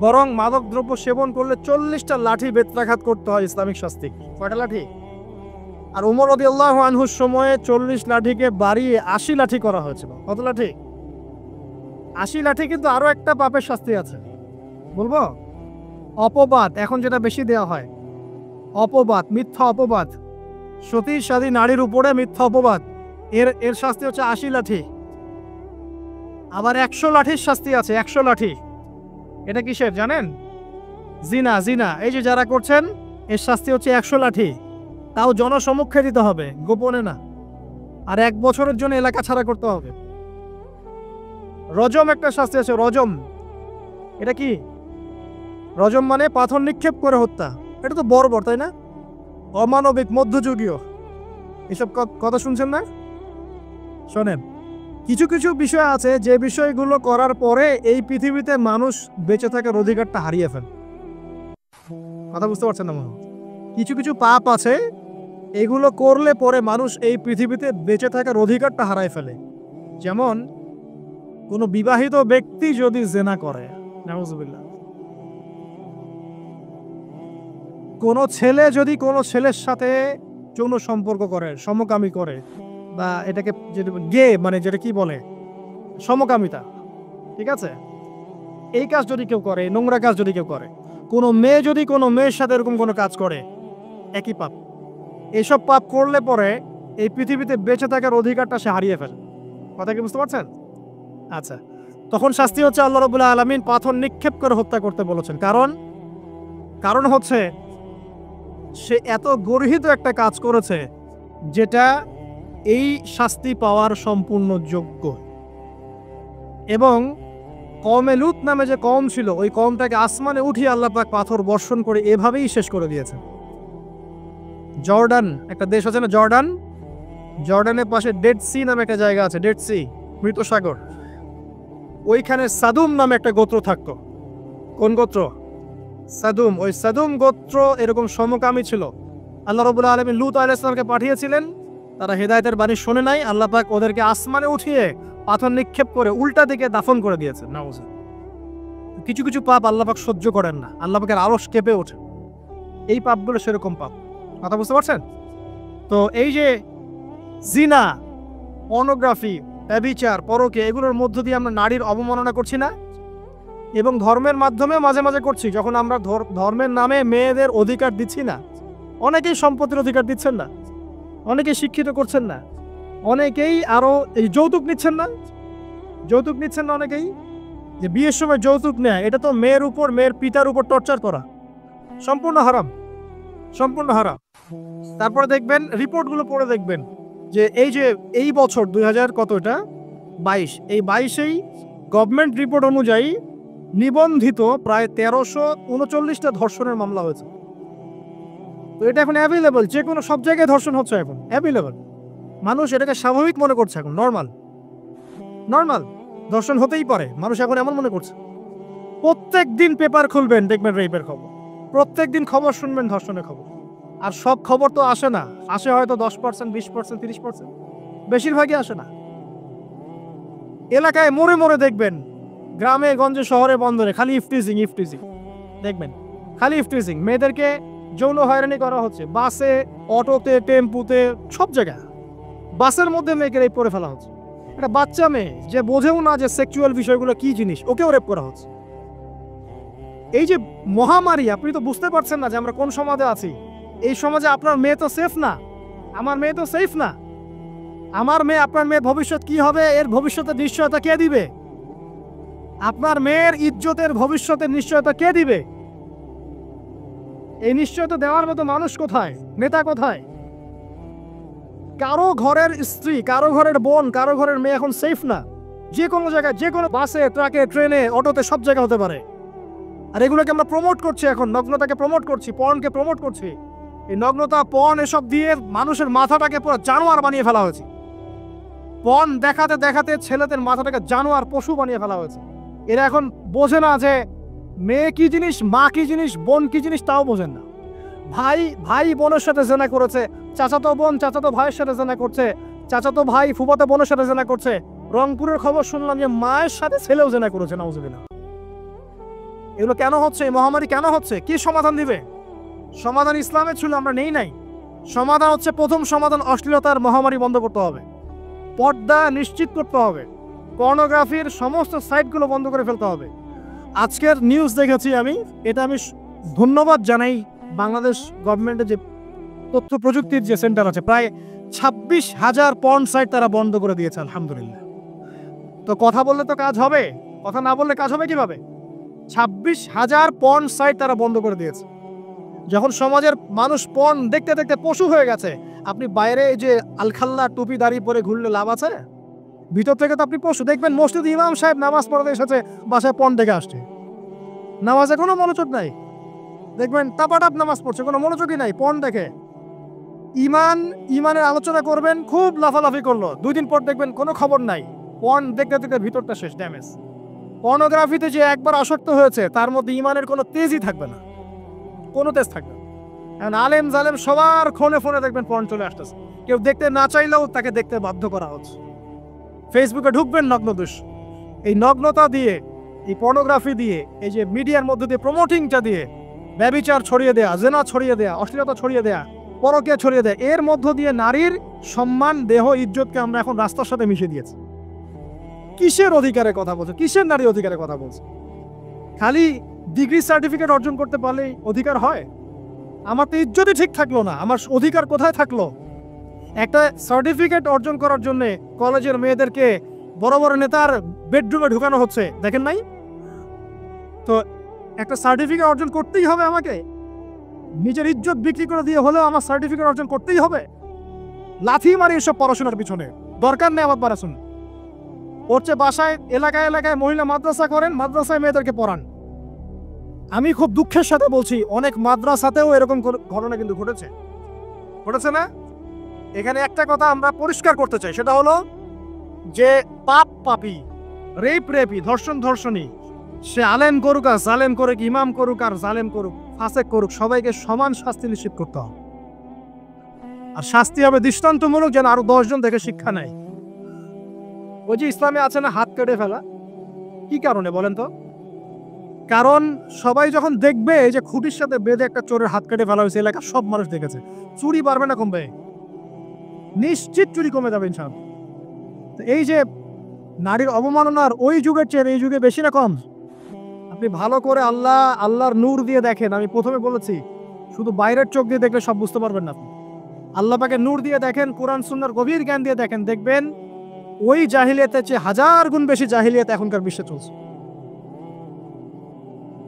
বরং মাদক দ্রব্য সেবন করলে 40টা লাঠি বেত্রাঘাত করতে হয় ইসলামিক শাস্তি। কয়টা লাঠি? আর ওমর রাদিয়াল্লাহু আনহুর সময়ে 40 লাঠিকে বাড়িয়ে 80 লাঠি করা হয়েছিল। কত লাঠি? 80 লাঠি। কিন্তু আরো একটা পাপের শাস্তি আছে, বলবো? অপবাদ। এখন যেটা বেশি দেওয়া হয়, অপবাদ, মিথ্যা অপবাদ। সতী সাধী নারীর উপরে মিথ্যা অপবাদ, এর শাস্তি হচ্ছে 80 লাঠি। আবার 100 লাঠির শাস্তি আছে। 100 লাঠি। এটা কিসের জানেন? জিনা। জিনা এই যে যারা করছেন, এর শাস্তি হচ্ছে 100 লাঠি। তাও জনসম্মুখে দিতে হবে, গোপনে না। আর 1 বছরের জন্য এলাকা ছাড়া করতে হবে। রজম একটা শাস্তি আছে, রজম। এটা কি? রজম মানে পাথর নিক্ষেপ করে হত্যা। এটা তো বর্বর, তাই না? অমানবিক, মধ্যযুগীয়। এসব কথা শুনছেন না? শোনেন, কিছু কিছু বিষয় আছে যে বিষয়গুলো করার পরে এই পৃথিবীতে মানুষ বেঁচে থাকার অধিকারটা হারিয়ে ফেলে। কথা বুঝতে পারছেন না মনে হয়? কিছু কিছু পাপ আছে, এগুলো করলে পরে মানুষ এই পৃথিবীতে বেঁচে থাকার অধিকারটা হারায় ফেলে। যেমন কোনো বিবাহিত ব্যক্তি যদি জেনা করে, নাউজুবিল্লাহ। কোনো ছেলে যদি কোনো ছেলের সাথে যৌন সম্পর্ক করে, সমকামী করে, বা এটাকে যেটা গে মানে যেটা কি বলে, সমকামিতা, ঠিক আছে? এই কাজ যদি কেউ করে, নোংরা কাজ যদি কেউ করে, কোনো মেয়ে যদি কোনো মেয়ের সাথে এরকম কোনো কাজ করে, একই পাপ। এইসব পাপ করলে পরে এই পৃথিবীতে বেঁচে থাকার অধিকারটা সে হারিয়ে ফেলে। কথা কি বুঝতে পারছেন? আচ্ছা, তখন শাস্তি হচ্ছে আল্লাহ রাব্বুল আলামিন পাথর নিক্ষেপ করে হত্যা করতে বলেছেন। কারণ হচ্ছে সে এত গর্হিত একটা কাজ করেছে যেটা এই শাস্তি পাওয়ার সম্পূর্ণ যোগ্য। এবং কওমে লূত নামে যে কওম ছিল, ওই কওমটাকে আসমানে উঠিয়ে আল্লাহ পাক পাথর বর্ষণ করে এভাবেই শেষ করে দিয়েছেন। জর্ডান একটা দেশ আছে না, জর্ডান? জর্ডানের পাশে ডেড সি নামে একটা জায়গা আছে, ডেড সি, মৃত সাগর। ওইখানে সাদুম নামে একটা গোত্র থাকতো। কোন গোত্র? সাদুম। ওই সাদুম গোত্র এরকম সমকামী ছিল। আল্লাহ রাব্বুল আলামিন লূত আলাইহিস সালামকে পাঠিয়েছিলেন, তারা হেদায়েতের বাণী শোনে নাই। আল্লাহ পাক ওদেরকে আসমানে উঠিয়ে পাথর নিক্ষেপ করে উল্টা দিকে দাফন করে দিয়েছেন। নাউজুবিল্লাহ। কিছু কিছু পাপ আল্লাহ পাক সহ্য করেন না, আল্লাহ পাকের আরশ কেঁপে ওঠে। এই পাপগুলো সেরকম পাপ। কথা বুঝতে পারছেন? তো এই যে জিনা, পর্নোগ্রাফি, ব্যভিচার, পরকে, এগুলোর মধ্য দিয়ে আমরা নারীর অবমাননা করছি না? এবং ধর্মের মাধ্যমে মাঝে মাঝে করছি। যখন আমরা ধর্মের নামে মেয়েদের অধিকার দিচ্ছি না, অনেকেই সম্পত্তির অধিকার দিচ্ছেন না, অনেকেই শিক্ষিত করছেন না, অনেকেই আরো এই যৌতুক নিচ্ছেন না। যৌতুক নিচ্ছেন না অনেকেই, যে বিয়ের সময় যৌতুক নেয়, এটা তো মেয়ের উপর, মেয়ের পিতার উপর টর্চার করা। সম্পূর্ণ হারাম, সম্পূর্ণ হারাম। তারপরে দেখবেন, রিপোর্টগুলো পড়ে দেখবেন যে এই বছর 2000 কত, এটা 22, এই 22-এই গভর্নমেন্ট রিপোর্ট অনুযায়ী নিবন্ধিত প্রায় 1339টা ধর্ষণের মামলা হয়েছে। তো এটা এখন অ্যাভেলেবল, যে কোনো সব জায়গায় ধর্ষণ হচ্ছে, এখন অ্যাভেলেবল। মানুষ এটাকে স্বাভাবিক মনে করছে, এখন নর্মাল ধর্ষণ হতেই পারে, মানুষ এখন এমন মনে করছে। প্রত্যেক দিন পেপার খুলবেন, দেখবেন রেপের খবর। প্রত্যেক দিন খবর শুনবেন ধর্ষণের খবর। আর সব খবর তো আসে না, আসে হয়তো 10%, 20%, 30%, বেশিরভাগই আসে না। এলাকায় মোড়ে মোড়ে দেখবেন, গ্রামে গঞ্জে শহরে বন্দরে খালি ইফটিজিং দেখবেন, খালি ইফটিজিং। মেয়েদেরকে যৌন হয়রানি করা হচ্ছে, বাসে, অটোতে, টেম্পুতে, সব জায়গায়। বাসের মধ্যে মেয়েকে রেপ করে ফেলা হচ্ছে। একটা বাচ্চা মেয়ে যে বোঝেও না যে সেক্সুয়াল বিষয়গুলো কি জিনিস, ওকেও রেপ করা হচ্ছে। এই যে মহামারী, আপনি তো বুঝতে পারছেন না যে আমরা কোন সমাজে আছি। এই সমাজে আপনার মেয়ে তো সেফ না, আমার মেয়ে তো সেফ না। আমার মেয়ে, আপনার মেয়ের ভবিষ্যৎ কি হবে, এর ভবিষ্যতের নিশ্চয়তা কে দিবে? আপনার মেয়ের ইজ্জতের ভবিষ্যতের নিশ্চয়তা কে দিবে? এই নিশ্চয়তা দেওয়ার মতো মানুষ কোথায়, নেতা কোথায়? কারো ঘরের স্ত্রী, কারো ঘরের বোন, কারো ঘরের মেয়ে এখন সেফ না। যে কোনো জায়গায়, যে কোনো বাসে, ট্রাকে, ট্রেনে, অটোতে, সব জায়গায় হতে পারে। আর এগুলোকে আমরা প্রমোট করছি, এখন নগ্নতাকে প্রমোট করছি, পর্নকে প্রমোট করছি। এই নগ্নতা, পর্ন, এসব দিয়ে মানুষের মাথাটাকে পুরো জানোয়ার বানিয়ে ফেলা হয়েছে। পণ দেখাতে দেখাতে ছেলেদের মাথাটাকে জানোয়ার পশু বানিয়ে ফেলা হয়েছে। এরা এখন বোঝে না যে মেয়ে কি জিনিস, মা কি জিনিস, বোন কি জিনিস, তাও বোঝেন না। ভাই ভাই বোনের সাথে জেনা করেছে, চাচাতো বোন চাচাতো ভাইয়ের সাথে জেনা করছে, চাচাতো ভাই ফুফাতো বোনের সাথে জেনা করছে। রংপুরের খবর শুনলাম যে মায়ের সাথে ছেলেও জেনা করেছে, নাউজুবিল্লাহ। এগুলো কেন হচ্ছে? এই মহামারী কেন হচ্ছে? কি সমাধান দিবে? সমাধান ইসলামের ছিল, আমরা নেই নাই। সমাধান হচ্ছে, প্রথম সমাধান অশ্লীলতার মহামারী বন্ধ করতে হবে, পর্দা নিশ্চিত করতে হবে, পর্নোগ্রাফির সমস্ত সাইটগুলো বন্ধ করে ফেলতে হবে। আজকের নিউজ দেখেছি আমি, এটা আমি ধন্যবাদ জানাই বাংলাদেশ গভর্নমেন্টের যে তথ্য প্রযুক্তির যে সেন্টার আছে, প্রায় 26,000 পর্ন সাইট তারা বন্ধ করে দিয়েছে, আলহামদুলিল্লাহ। তো কথা বললে তো কাজ হবে, কথা না বললে কাজ হবে কিভাবে? 26,000 পর্ন সাইট তারা বন্ধ করে দিয়েছে। যখন সমাজের মানুষ পর্ন দেখতে দেখতে পশু হয়ে গেছে, আপনি বাইরে যে আলখাল্লা টুপি দাঁড়িয়ে পরে ঘুরলে লাভ আছে? ভিতর থেকে তো আপনি পশু। দেখবেন মসজিদে ইমাম সাহেব নামাজ পড়াতে এসেছে, বাসায় পর্ন দেখে আসছে, নামাজে কোনো মনোযোগ নাই। দেখবেন টাপাটাপ নামাজ পড়ছে, কোনো মনোযোগই নাই, পর্ন দেখে। ইমানের আলোচনা করবেন, খুব লাফালাফি করলো, 2 দিন পর দেখবেন কোনো খবর নাই, পর্ন দেখতে দেখতে ভিতরটা শেষ, ড্যামেজ। পর্নোগ্রাফিতে যে একবার আসক্ত হয়েছে, তার মধ্যে ইমানের কোনো তেজই থাকবে না, কোনো তেজ থাকবে না। এখন আলেম জালেম সবার ফোনে ফোনে দেখবেন পর্ন চলে আসতেছে, কেউ দেখতে না চাইলেও তাকে দেখতে বাধ্য করা হচ্ছে। ফেসবুকে ঢুকবেন, নগ্ন দৃশ্য। এই নগ্নতা দিয়ে, এই পর্নোগ্রাফি দিয়ে, এই যে মিডিয়ার মধ্যে দিয়ে প্রমোটিংটা দিয়ে ব্যভিচার ছড়িয়ে দেয়া, জেনা ছড়িয়ে দেয়া, অশ্লীলতা ছড়িয়ে দেয়া, পরকীয়া ছড়িয়ে দেয়া, এর মধ্য দিয়ে নারীর সম্মান, দেহ, ইজ্জতকে আমরা এখন রাস্তার সাথে মিশিয়ে দিয়েছি। কিসের অধিকারের কথা বলছে? কিসের নারী অধিকারের কথা বলছে? খালি ডিগ্রি সার্টিফিকেট অর্জন করতে পারলেই অধিকার হয়? আমার তো ইজ্জতই ঠিক থাকলো না, আমার অধিকার কোথায় থাকলো? একটা সার্টিফিকেট অর্জন করার জন্য কলেজের মেয়েদেরকে বড় বড় নেতার বেডরুমে ঢুকানো হচ্ছে, দেখেন নাই? তো একটা সার্টিফিকেট অর্জন করতেই হবে আমাকে, নিজের ইজ্জত বিক্রি করে দিয়ে হলেও আমার সার্টিফিকেট অর্জন করতেই হবে। লাথি মারি এসব পড়াশোনার পিছনে, দরকার নেই আমার পড়াশোনা। হচ্ছে বাসায় এলাকায় এলাকায় মহিলা মাদ্রাসা করেন, মাদ্রাসায় মেয়েদেরকে পড়ান। আমি খুব দুঃখের সাথে বলছি, অনেক মাদ্রাসাতেও এরকম ঘটনা কিন্তু ঘটেছে না? এখানে একটা কথা আমরা পরিষ্কার করতে চাই, সেটা হলো যে পাপ পাপী, রেপি, ধর্ষণী, সে আলেম করুক আর জালেম করুক, ইমাম করুক আর জালেম করুক, ফাসেক করুক, সবাইকে সমান শাস্তি নিশ্চিত করতে হবে। আর শাস্তি হবে দৃষ্টান্তমূলক, যেন আরো 10 জন দেখে শিক্ষা নেয়। ওই যে ইসলামে আছে না হাত কেটে ফেলা, কি কারণে বলেন তো? কারণ সবাই যখন দেখবে এই যে খুঁটির সাথে বেঁধে একটা চোরের হাত কেটে ফেলা হয়েছে, এলাকার সব মানুষ দেখেছে, চুরি বাড়বে না কমবে? নিশ্চিত চুরি কমে যাবে ইনশাআল্লাহ। এই যে নারীর অবমাননার ওই যুগের চেয়ে এই যুগে বেশি না কম? আপনি ভালো করে আল্লাহর নূর দিয়ে দেখেন। আমি প্রথমে বলেছি, শুধু বাইরের চোখ দিয়ে দেখলে সব বুঝতে পারবেন না। আল্লাহ পাকে নূর দিয়ে দেখেন, কোরআন সুন্নাহর গভীর জ্ঞান দিয়ে দেখেন, দেখবেন ওই জাহিলিয়াতের চেয়ে 1000 গুণ বেশি জাহিলিয়াত এখনকার বিশ্বে চলছে।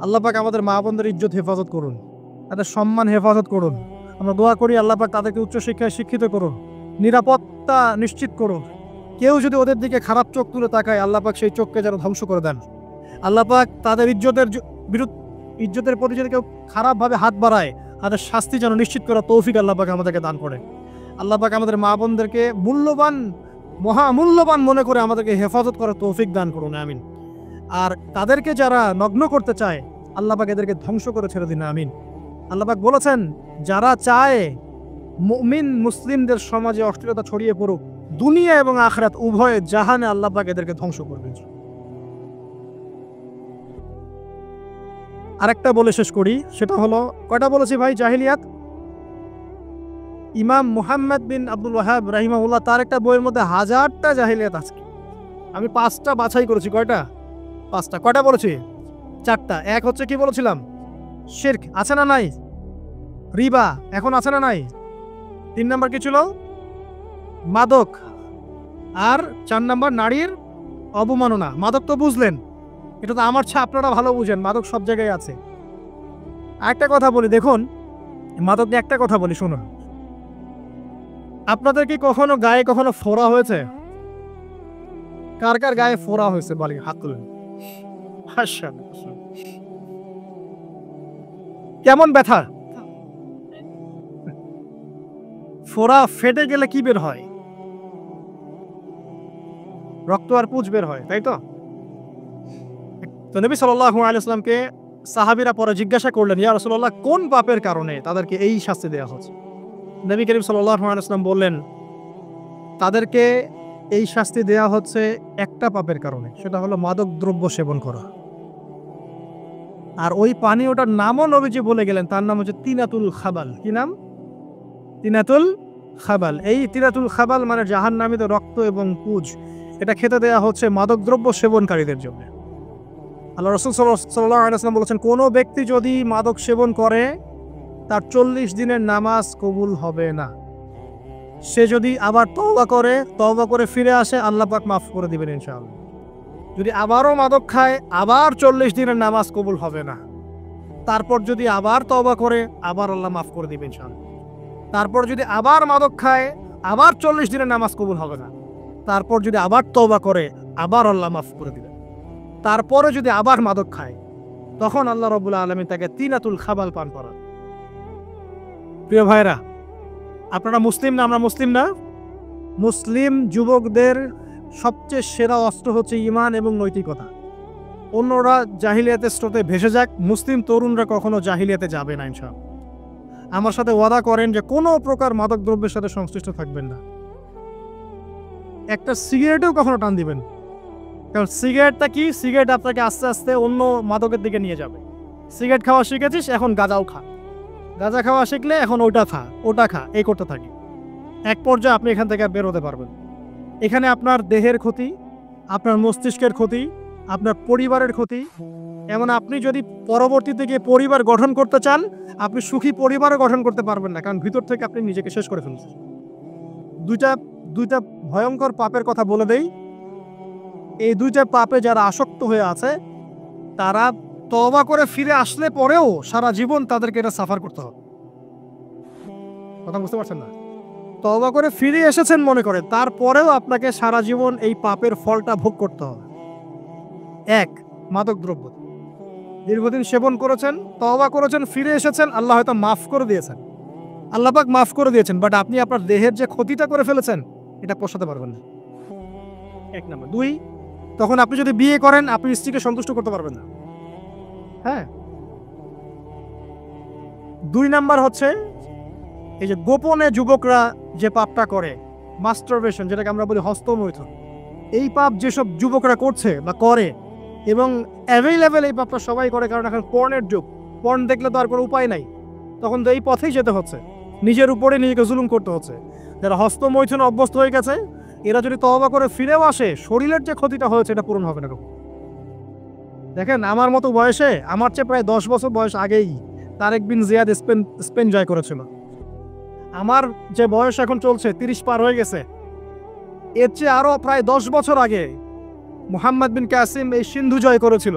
আল্লাহ পাক আমাদের মা বোনদের ইজ্জত হেফাজত করুন, তাদের সম্মান হেফাজত করুন। আমরা দোয়া করি আল্লাহ পাক তাদেরকে উচ্চশিক্ষায় শিক্ষিত করুন, নিরাপত্তা নিশ্চিত করুন। কেউ যদি ওদের দিকে খারাপ চোখ তুলে তাকায়, আল্লাহ পাক সেই চোখকে যেন ধ্বংস করে দেন। আল্লাহ পাক তাদের ইজ্জতের প্রতি যদি কেউ খারাপভাবে হাত বাড়ায়, তাদের শাস্তি যেন নিশ্চিত করা তৌফিক আল্লাহ পাক আমাদেরকে দান করে। আল্লাহ পাক আমাদের মা বোনদেরকে মহামূল্যবান মনে করে আমাদেরকে হেফাজত করার তৌফিক দান করুন, আমিন। আর তাদেরকে যারা নগ্ন করতে চায়, আল্লাহ পাক এদেরকে ধ্বংস করে ছেড়ে দিন, আমিন। আল্লাহ পাক বলেছেন, যারা চায় মুমিন মুসলিমদের সমাজে অশ্লীলতা ছড়িয়ে পড়ুক, দুনিয়া এবং আখিরাত উভয় জাহানে আল্লাহ পাক এদেরকে ধ্বংস করবেন। আরেকটা বলে শেষ করি, সেটা হলো, কয়টা বলেছি ভাই? জাহিলিয়াত। ইমাম মুহাম্মদ বিন আব্দুল ওয়াহাব রাহিমাহুল্লাহ, তার একটা বইয়ের মধ্যে 1000টা জাহিলিয়াত আছে। আমি 5টা বাছাই করেছি। কয়টা? 5টা। কয়টা বলেছি? 4টা। এক হচ্ছে কি বলেছিলাম? শিরক, আছে না নাই? রিবা এখন আছে না নাই? 3 নাম্বার কি ছিল? মাদক। আর 4 নাম্বার নারীর অবমাননা। মাদক তো বুঝলেন, এটা তো আমার চেয়ে আপনারা ভালো বুঝেন, মাদক সব জায়গায় আছে। একটা কথা বলি, দেখুন মাদক নিয়ে একটা কথা বলি, শুনুন। আপনাদের কি কখনো গায়ে কখনো ফোড়া হয়েছে? কার কার গায়ে ফোড়া হয়েছে বলি, হাত তুলেন। কেমন ব্যথা? ফোড়া ফেটে গেলে কি বের হয়? রক্ত আর পুঁজ বের হয়, তাই তো? তো নবী সাল্লাল্লাহু আলাইহি ওয়াসাল্লামকে সাহাবীরা পরে জিজ্ঞাসা করলেন, ইয়া রাসূলুল্লাহ, কোন পাপের কারণে তাদেরকে এই শাস্তি দেওয়া হচ্ছে? নবী করিম সাল্লাল্লাহু আলাইহি ওয়াসাল্লাম বললেন, তাদেরকে এই শাস্তি দেওয়া হচ্ছে একটা পাপের কারণে, সেটা হলো মাদক দ্রব্য সেবন করা। আর ওই পানীয়টার নামও নবীজি বলে গেলেন, তার নাম হচ্ছে তিনাতুল খাবাল। কি নাম? তিনাতুল খাবাল। এই তিনাতুল খাবাল মানে জাহান্নামীদের রক্ত এবং পুঁজ, এটা খেতে দেওয়া হচ্ছে মাদকদ্রব্য সেবনকারীদের জন্য। আল্লাহ রাসূল সাল্লাল্লাহু আলাইহি ওয়াসাল্লাম বলেছেন, কোনো ব্যক্তি যদি মাদক সেবন করে তার 40 দিনের নামাজ কবুল হবে না। সে যদি আবার তওবা করে ফিরে আসে, আল্লাহ পাক মাফ করে দিবেন ইনশাআল্লাহ। যদি আবারও মাদক খায়, আবার 40 দিনের নামাজ কবুল হবে না। তারপর যদি আবার তওবা করে, আবার আল্লাহ মাফ করে দিবেন ইনশাআল্লাহ। তারপর যদি আবার মাদক খায়, আবার 40 দিনের নামাজ কবুল হবে না। তারপর যদি আবার তওবা করে, আবার আল্লাহ মাফ করে দিবেন। তারপরে যদি আবার মাদক খায়, তখন আল্লাহ রাব্বুল আলামিন তাকে তিনাতুল খাবাল পান করান। প্রিয় ভাইরা, আপনারা মুসলিম না? আমরা মুসলিম না? মুসলিম যুবকদের সবচেয়ে সেরা অস্ত্র হচ্ছে ঈমান এবং নৈতিকতা। অন্যরা জাহিলিয়াতের স্রোতে ভেসে যাক, মুসলিম তরুণরা কখনো জাহিলিয়াতে যাবে না ইনশাআল্লাহ। আমার সাথে ওয়াদা করেন যে কোনো প্রকার মাদক দ্রব্যের সাথে সংশ্লিষ্ট থাকবেন না। একটা সিগারেটেও কখনো টান দিবেন, কারণ সিগারেটটা কি? সিগারেট আপনাকে আস্তে আস্তে অন্য মাদকের দিকে নিয়ে যাবে। সিগারেট খাওয়া শিখেছিস, এখন গাঁজাও খা। গাঁজা খাওয়া শিখলে এখন ওটা খা, এই করতে থাকি। এক পর্যায়ে আপনি এখান থেকে বের হতে পারবেন। এখানে আপনার দেহের ক্ষতি, আপনার মস্তিষ্কের ক্ষতি, আপনার পরিবারের ক্ষতি। এমন আপনি যদি পরবর্তীতে গিয়ে পরিবার গঠন করতে চান, আপনি সুখী পরিবারও গঠন করতে পারবেন না, কারণ ভিতর থেকে আপনি নিজেকে শেষ করে ফেলছেন। দুইটা ভয়ঙ্কর পাপের কথা বলে দেই। এই দুইটা পাপে যারা আসক্ত হয়ে আছে, তারা তওবা করে ফিরে আসলে পরেও সারা জীবন তাদেরকে এটা সাফার করতে হবে। কথা বুঝতে পারছেন না? তওবা করে ফিরে এসেছেন মনে করেন, তারপরেও আপনাকে সারা জীবন এই পাপের ফলটা ভোগ করতে হবে। এক, মাদক দ্রব্য দীর্ঘদিন সেবন করেছেন, তওবা করেছেন, ফিরে এসেছেন, আল্লাহ হয়তো মাফ করে দিয়েছেন, আল্লাহ পাক মাফ করে দিয়েছেন, বাট আপনি আপনার দেহের যে ক্ষতিটা করে ফেলেছেন, এটা পোষাতে পারবেন না। এক নাম্বার। দুই, তখন আপনি যদি বিয়ে করেন, আপনি স্ত্রীকে সন্তুষ্ট করতে পারবেন না। হ্যাঁ। দুই নাম্বার হচ্ছে এই যে গোপনে যুবকরা যে পাপটা করে, মাস্টারবেশন, যেটাকে আমরা বলি হস্তমৈথুন, এই পাপ যেসব যুবকরা করছে বা করে, এবং অ্যাভেলেবেল এই পাপটা সবাই করে, কারণ এখন পর্নের যুগ। পর্ন দেখলে তো আর কোনো উপায় নাই, তখন তো এই পথেই যেতে হচ্ছে, নিজের উপরে নিজেকে জুলুম করতে হচ্ছে। যারা হস্তমৈথুনে অভ্যস্ত হয়ে গেছে, এরা যদি তওবা করে ফিরেও আসে, শরীরের যে ক্ষতিটা হয়েছে এটা পূরণ হবে না। দেখেন, আমার মতো বয়সে, আমার চেয়ে প্রায় 10 বছর বয়স আগেই তারেক বিন জিয়াদ স্পেন জয় করেছিল। আমার যে বয়স এখন চলছে 30 পার হয়ে গেছে, এর চেয়ে আরো প্রায় 10 বছর আগে মুহাম্মদ বিন কাসিম এই সিন্ধু জয় করেছিল।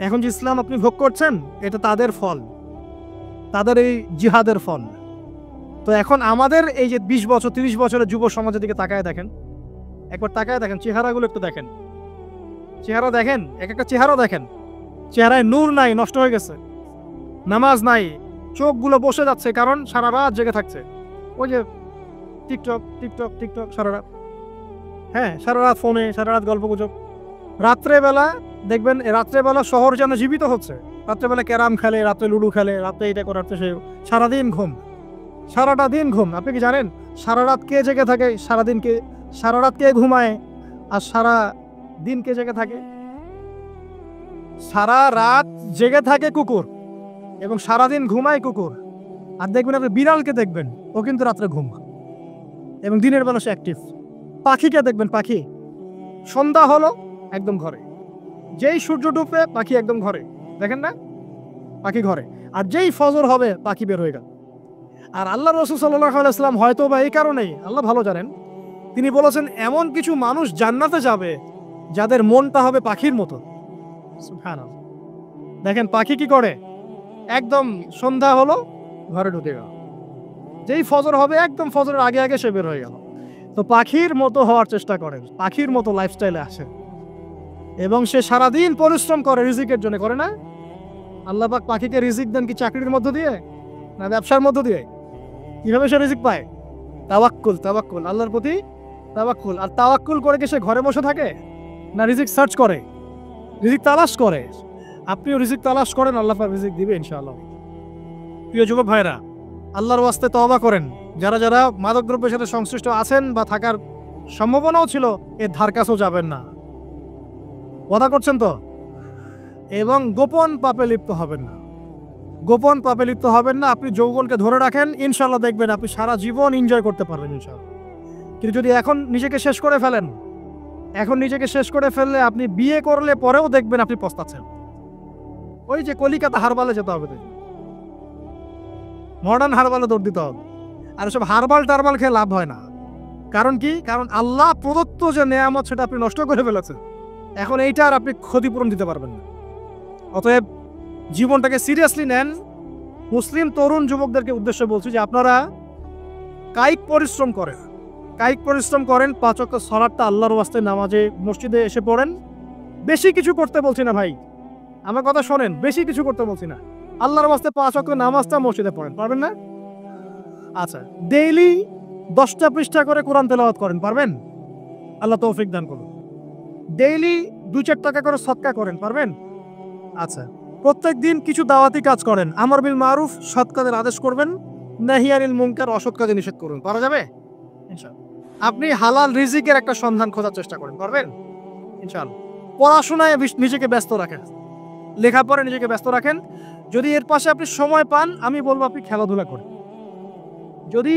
এখন যে ইসলাম আপনি ভোগ করছেন, এটা তাদের ফল, তাদের এই জিহাদের ফল। তো এখন আমাদের এই যে 20 বছর 30 বছরের যুব সমাজের দিকে তাকায় দেখেন, একবার তাকায় দেখেন, চেহারাগুলো একটু দেখেন, চেহারা দেখেন, এক একটা চেহারা দেখেন, চেহারায় নূর নাই, নষ্ট হয়ে গেছে, নামাজ নাই, চোখগুলো বসে যাচ্ছে, কারণ সারা রাত জেগে থাকছে। ওই যে টিকটক টিকটক টিকটক সারা রাত, হ্যাঁ, সারা রাত ফোনে, সারা রাত গল্প গুজব। রাত্রেবেলা দেখবেন, রাত্রেবেলা শহর যেন জীবিত হচ্ছে। রাত্রেবেলা ক্যারাম খেলে, রাত্রে লুডু খেলে, রাত্রে এটা করে, রাত্রে সে, সারাদিন ঘুম, সারাটা দিন ঘুম। আপনি কি জানেন সারা রাত কে জেগে থাকে? সারা রাত কে ঘুমায় আর সারা দিন কে জেগে থাকে? সারা রাত জেগে থাকে কুকুর, এবং সারাদিন ঘুমায় কুকুর। আর দেখবেন আপনি বিড়ালকে দেখবেন, ও কিন্তু রাত্রে ঘুম, এবং দিনের বেলা সে অ্যাক্টিভ। পাখিকে দেখবেন, পাখি সন্ধ্যা হলো একদম ঘরে, যেই সূর্য ডুবে পাখি একদম ঘরে, দেখেন না? পাখি ঘরে। আর যেই ফজর হবে পাখি বের হয়ে গেল। আর আল্লাহ রাসূল সাল্লাল্লাহু আলাইহি ওয়াসাল্লাম হয়তো বা এই কারণেই, আল্লাহ ভালো জানেন, তিনি বলেছেন এমন কিছু মানুষ জান্নাতে যাবে যাদের মনটা হবে পাখির মতো। সুবহানাল্লাহ। দেখেন পাখি কি করে, একদম সন্ধ্যা হলো ঘরে ঢুকে গেল, যেই ফজর হবে একদম ফজরের আগে আগে সে বের হয়ে গেল। তো পাখির মতো হওয়ার চেষ্টা করেন, পাখির মতো লাইফস্টাইলে আসে, এবং সে সারাদিন পরিশ্রম করে রিজিকের জন্য, করে না? আল্লাহ পাক পাখিকে রিজিক দেন কি চাকরির মধ্য দিয়ে না ব্যবসার মধ্য দিয়ে? কিভাবে সে রিজিক পায়? তাওয়াক্কুল, আল্লাহর প্রতি তাওয়াক্কুল। আর তাওয়াক্কুল করে কি সে ঘরে বসে থাকে, না রিজিক সার্চ করে, রিজিক তালাশ করে? আপনিও রিজিক তালাশ করেন, আল্লাহ পাক রিজিক দিবে ইনশাআল্লাহ। প্রিয় যুবক ভাইরা, আল্লাহর ওয়াস্তে তওবা করেন। যারা যারা মাদকদ্রব্যের সাথে সংশ্লিষ্ট আছেন বা থাকার সম্ভাবনাও ছিল, এর ধার কাছেও যাবেন না। ওয়াদা করছেন তো? এবং গোপন পাপে লিপ্ত হবেন না, গোপন পাপে লিপ্ত হবেন না। আপনি যৌবনকে ধরে রাখেন, ইনশাআল্লাহ দেখবেন আপনি সারা জীবন এনজয় করতে পারবেন ইনশাআল্লাহ। কিন্তু যদি এখন নিজেকে শেষ করে ফেলেন, এখন নিজেকে শেষ করে ফেললে আপনি বিয়ে করলে পরেও দেখবেন আপনি পস্তাচ্ছেন। ওই যে কলিকাতা হারবালে যেতে হবে, মডার্ন হারবালে দৌড় দিতে হবে। আর সব হারবাল টারবাল খেয়ে লাভ হয় না। কারণ কি? কারণ আল্লাহ প্রদত্ত যে নেয়ামত সেটা আপনি নষ্ট করে ফেলেছেন। এখন এইটা আর আপনি ক্ষতিপূরণ দিতে পারবেন না। অতএব জীবনটাকে সিরিয়াসলি নেন। মুসলিম তরুণ যুবকদেরকে উদ্দেশ্যে বলছি যে আপনারা কায়িক পরিশ্রম করেন, কায়িক পরিশ্রম করেন। 5 ওয়াক্ত সালাতটা আল্লাহর ওয়াস্তে নামাজে মসজিদে এসে পড়েন। বেশি কিছু করতে বলছি না ভাই, আমার কথা শোনেন, বেশি কিছু করতে বলছি না। আল্লাহর ওয়াস্তে 5 ওয়াক্ত নামাজটা মসজিদে পড়েন, পারবেন না? আচ্ছা, ডেইলি 10টা পৃষ্ঠা করে কোরআন তেলাওয়াত করেন, পারবেন? আল্লাহ তৌফিক দান করুন। ডেইলি 2-4 টাকা করে সদকা করেন, পারবেন? আচ্ছা, প্রত্যেক দিন কিছু দাওয়াতি কাজ করেন। আমর বিল মারুফ, সৎ কাজের আদেশ করবেন, নাহি আনিল মুনকার, অসৎ কাজে নিষেধ করুন। পারা যাবে ইনশাআল্লাহ। আপনি হালাল রিজিকের একটা সন্ধান খোঁজার চেষ্টা করেন, পারবেন ইনশাআল্লাহ। পড়াশোনায় নিজেকে ব্যস্ত রাখেন, লেখাপড়ায় নিজেকে ব্যস্ত রাখেন। যদি এর পাশে আপনি সময় পান, আমি বলবো আপনি খেলাধুলা করেন। যদি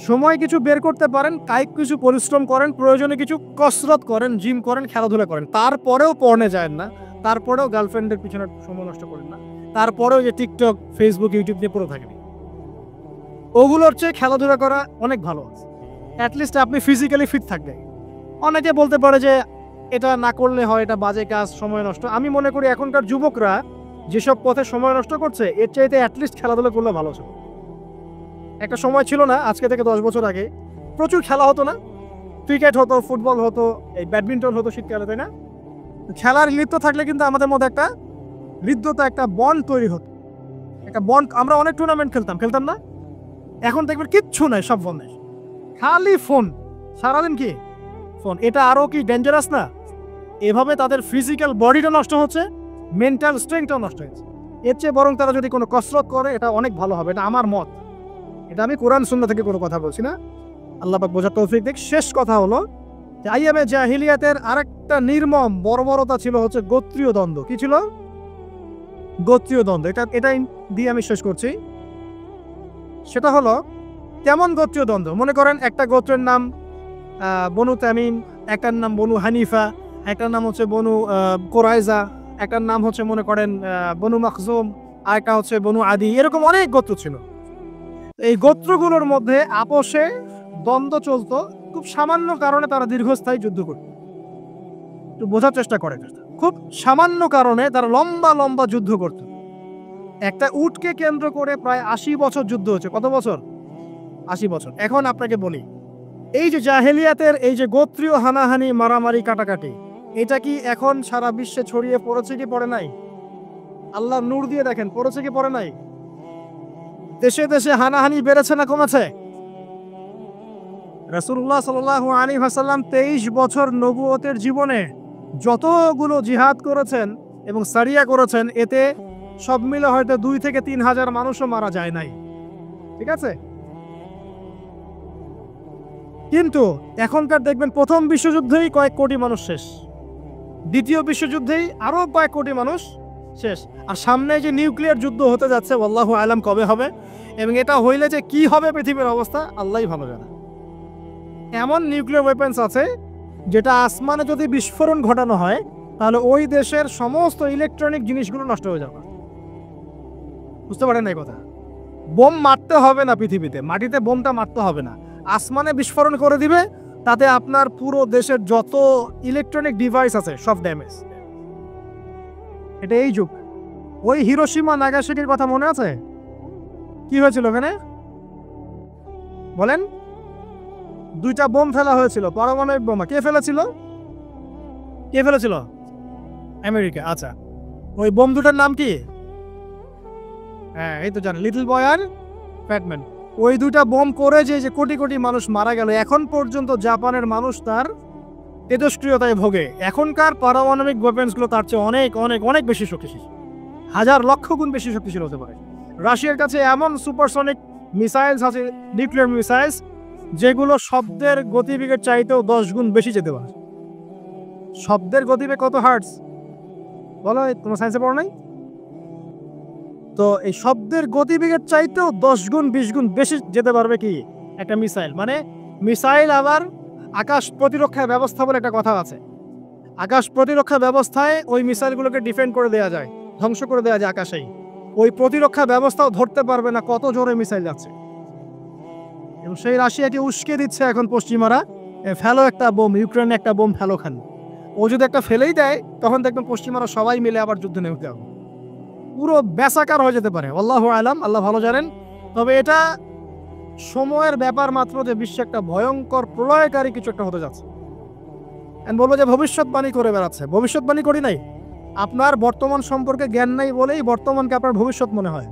সময় কিছু বের করতে পারেন, কায়িক কিছু পরিশ্রম করেন, প্রয়োজনে কিছু কসরত করেন, জিম করেন, খেলাধুলা করেন। তারপরেও পড়নে যায় না, তারপরেও গার্লফ্রেন্ডের পিছনে সময় নষ্ট করেন না, তারপরেও যে টিকটক, ফেসবুক, ইউটিউব নিয়ে পড়ে থাকেন, ওগুলোর চেয়ে খেলাধুলা করা অনেক ভালো আছে। অ্যাটলিস্ট আপনি ফিজিক্যালি ফিট থাকবেন। অনেকে বলতে পারে যে এটা না করলে হয়, এটা বাজে কাজ, সময় নষ্ট। আমি মনে করি এখনকার যুবকরা যেসব পথে সময় নষ্ট করছে, এর চাইতে অ্যাটলিস্ট খেলাধুলা করলে ভালো ছিল। একটা সময় ছিল না, আজকে থেকে 10 বছর আগে প্রচুর খেলা হতো না? ক্রিকেট হতো, ফুটবল হতো, এই ব্যাডমিন্টন হতো শীতকালে, তাই না? খেলার লিপ্ত থাকলে কিন্তু আমাদের মধ্যে একটা হৃদ্যতা, একটা বন্ড তৈরি হতো, একটা বন্ড। আমরা অনেক টুর্নামেন্ট খেলতাম না? এখন দেখবেন কিচ্ছু নাই, সব বন্ধ, খালি ফোন, সারাদিন কি ফোন। এটা আরো কি ডেঞ্জারাস না? এভাবে তাদের ফিজিক্যাল বডিটা নষ্ট হচ্ছে, মেন্টাল স্ট্রেংথটাও নষ্ট হচ্ছে। এর চেয়ে বরং তারা যদি কোনো কসরত করে, এটা অনেক ভালো হবে। এটা আমার মত, এটা আমি কোরআন সুন্নাহ থেকে কোনো কথা বলছি না। আল্লাহ পাক বোঝার তৌফিক দিক। শেষ কথা হলো যে আইয়ামে জাহিলিয়াতের আরেকটা নির্মম বর্বরতা ছিল হচ্ছে গোত্রীয় দ্বন্দ্ব। কি ছিল? গোত্রীয় দ্বন্দ্ব। এটাই দিয়ে আমি শেষ করছি। সেটা হলো কেমন গোত্রীয় দ্বন্দ্ব? মনে করেন একটা গোত্রের নাম বনু তামিম, একটার নাম বনু হানিফা, একটার নাম হচ্ছে বনু কোরাইজা, একটার নাম হচ্ছে মনে করেন বনু মাখজুম, আর একটা হচ্ছে বনু আদি। এরকম অনেক গোত্র ছিল। এই গোত্রগুলোর মধ্যে আপোষে দ্বন্দ্ব চলতো। খুব সামান্য কারণে তারা দীর্ঘস্থায়ী যুদ্ধ করত। একটু বোঝার চেষ্টা করে, খুব সামান্য কারণে তারা লম্বা লম্বা যুদ্ধ করত। একটা উটকে কেন্দ্র করে প্রায় 80 বছর যুদ্ধ হচ্ছে। কত বছর? 80 বছর। এখন আপনাকে বলি, এই যে জাহেলিয়াতের এই যে গোত্রীয় হানাহানি, মারামারি, কাটাকাটি, এটা কি এখন সারা বিশ্বে ছড়িয়ে পড়েছে কি পড়ে নাই? আল্লাহ নূর দিয়ে দেখেন, পড়েছে কি পড়ে নাই? দেশে দেশে হানাহানি বেড়েছে না কমেছে? রাসূলুল্লাহ সাল্লাল্লাহু আলাইহি ওয়াসাল্লাম 23 বছর নবুয়তের জীবনে যতগুলো জিহাদ করেছেন এবং সারিয়া করেছেন, এতে সব মিলে হয়তো 2 থেকে 3 হাজার মানুষও মারা যায় নাই। ঠিক আছে? কিন্তু এখনকার দেখবেন প্রথম বিশ্বযুদ্ধেই কয়েক কোটি মানুষ শেষ, দ্বিতীয় বিশ্বযুদ্ধেই আরো কয়েক কোটি মানুষ শেষ, আর সামনে যে নিউক্লিয়ার যুদ্ধ হতে যাচ্ছে, আল্লাহু আলাম কবে হবে, এবং এটা হইলে যে কি হবে পৃথিবীর অবস্থা আল্লাহই ভালো জানে। এমন নিউক্লিয়ার ওয়েপন্স আছে যেটা আসমানে যদি বিস্ফোরণ ঘটানো হয়, তাহলে ওই দেশের সমস্ত ইলেকট্রনিক জিনিসগুলো নষ্ট হয়ে যাবে। বুঝতে পারেন এই কথা? বোম মারতে হবে না পৃথিবীতে, মাটিতে বোমটা মারতে হবে না, আসমানে বিস্ফোরণ করে দিবে, তাতে আপনার পুরো দেশের যত ইলেকট্রনিক ডিভাইস আছে সব ড্যামেজ। এটা এই যুগ। ওই হিরোশিমা নাগাসাকির কথা মনে আছে? কি হয়েছিল ওখানে বলেন? 2টা বোম ফেলা হয়েছিল, পারমাণবিক বোমা। কে ফেলেছিল? কে ফেলেছিল? আমেরিকা। আচ্ছা, ওই বোম দুটার নাম কি? হ্যাঁ, এই তো জানেন, লিটল বয় আর ফ্যাটম্যান। ওই দুইটা বোম করে যে কোটি কোটি মানুষ মারা গেল, এখন পর্যন্ত জাপানের মানুষ তার তেজস্ক্রিয়তায় ভোগে। এখনকার পারমাণবিক ওয়েপেন্সগুলো তার চেয়ে অনেক অনেক অনেক বেশি শক্তিশালী, হাজার লক্ষ গুণ বেশি শক্তিশালী হতে পারে। রাশিয়ার কাছে এমন সুপারসনিক মিসাইলস আছে, নিউক্লিয়ার মিসাইলস, যেগুলো শব্দের গতিবেগের চাইতেও 10 গুণ বেশি যেতে পারে। শব্দের গতিবেগ কত হার্টস বলো, তোমার সায়েন্সে পড়ো নাই? তো এই শব্দের গতিবেগের চাইতেও 10 গুণ 20 গুণ বেশি যেতে পারবে কি একটা মিসাইল। মানে মিসাইল আবার আকাশ প্রতিরক্ষা ব্যবস্থা বলে একটা কথা আছে। আকাশ প্রতিরক্ষা ব্যবস্থায় ওই মিসাইলগুলোকে ডিফেন্ড করে দেওয়া যায়, ধ্বংস করে দেওয়া যায় আকাশেই। ওই প্রতিরক্ষা ব্যবস্থাও ধরতে পারবে না কত জোরে মিসাইল যাচ্ছে। এবং সেই রাশিয়াকে উস্কে দিচ্ছে এখন পশ্চিমারা, ফেলো একটা বোম, ইউক্রেনে একটা বোম ফেলো খান। ও যদি একটা ফেলেই দেয় তখন দেখবেন পশ্চিমারা সবাই মিলে আবার যুদ্ধে নেমে যাবে, পুরো বেসাকার হয়ে যেতে পারে। আল্লাহু আলাম, আল্লাহ ভালো জানেন। তবে এটা সময়ের ব্যাপার মাত্র যে বিশ্বে একটা ভয়ঙ্কর প্রলয়কারী কিছু একটা হতে যাচ্ছে। বলবো যে ভবিষ্যৎবাণী করে বেড়াচ্ছে। ভবিষ্যৎবাণী করি নাই, আপনার বর্তমান সম্পর্কে জ্ঞান নাই বলেই বর্তমানকে আপনার ভবিষ্যৎ মনে হয়।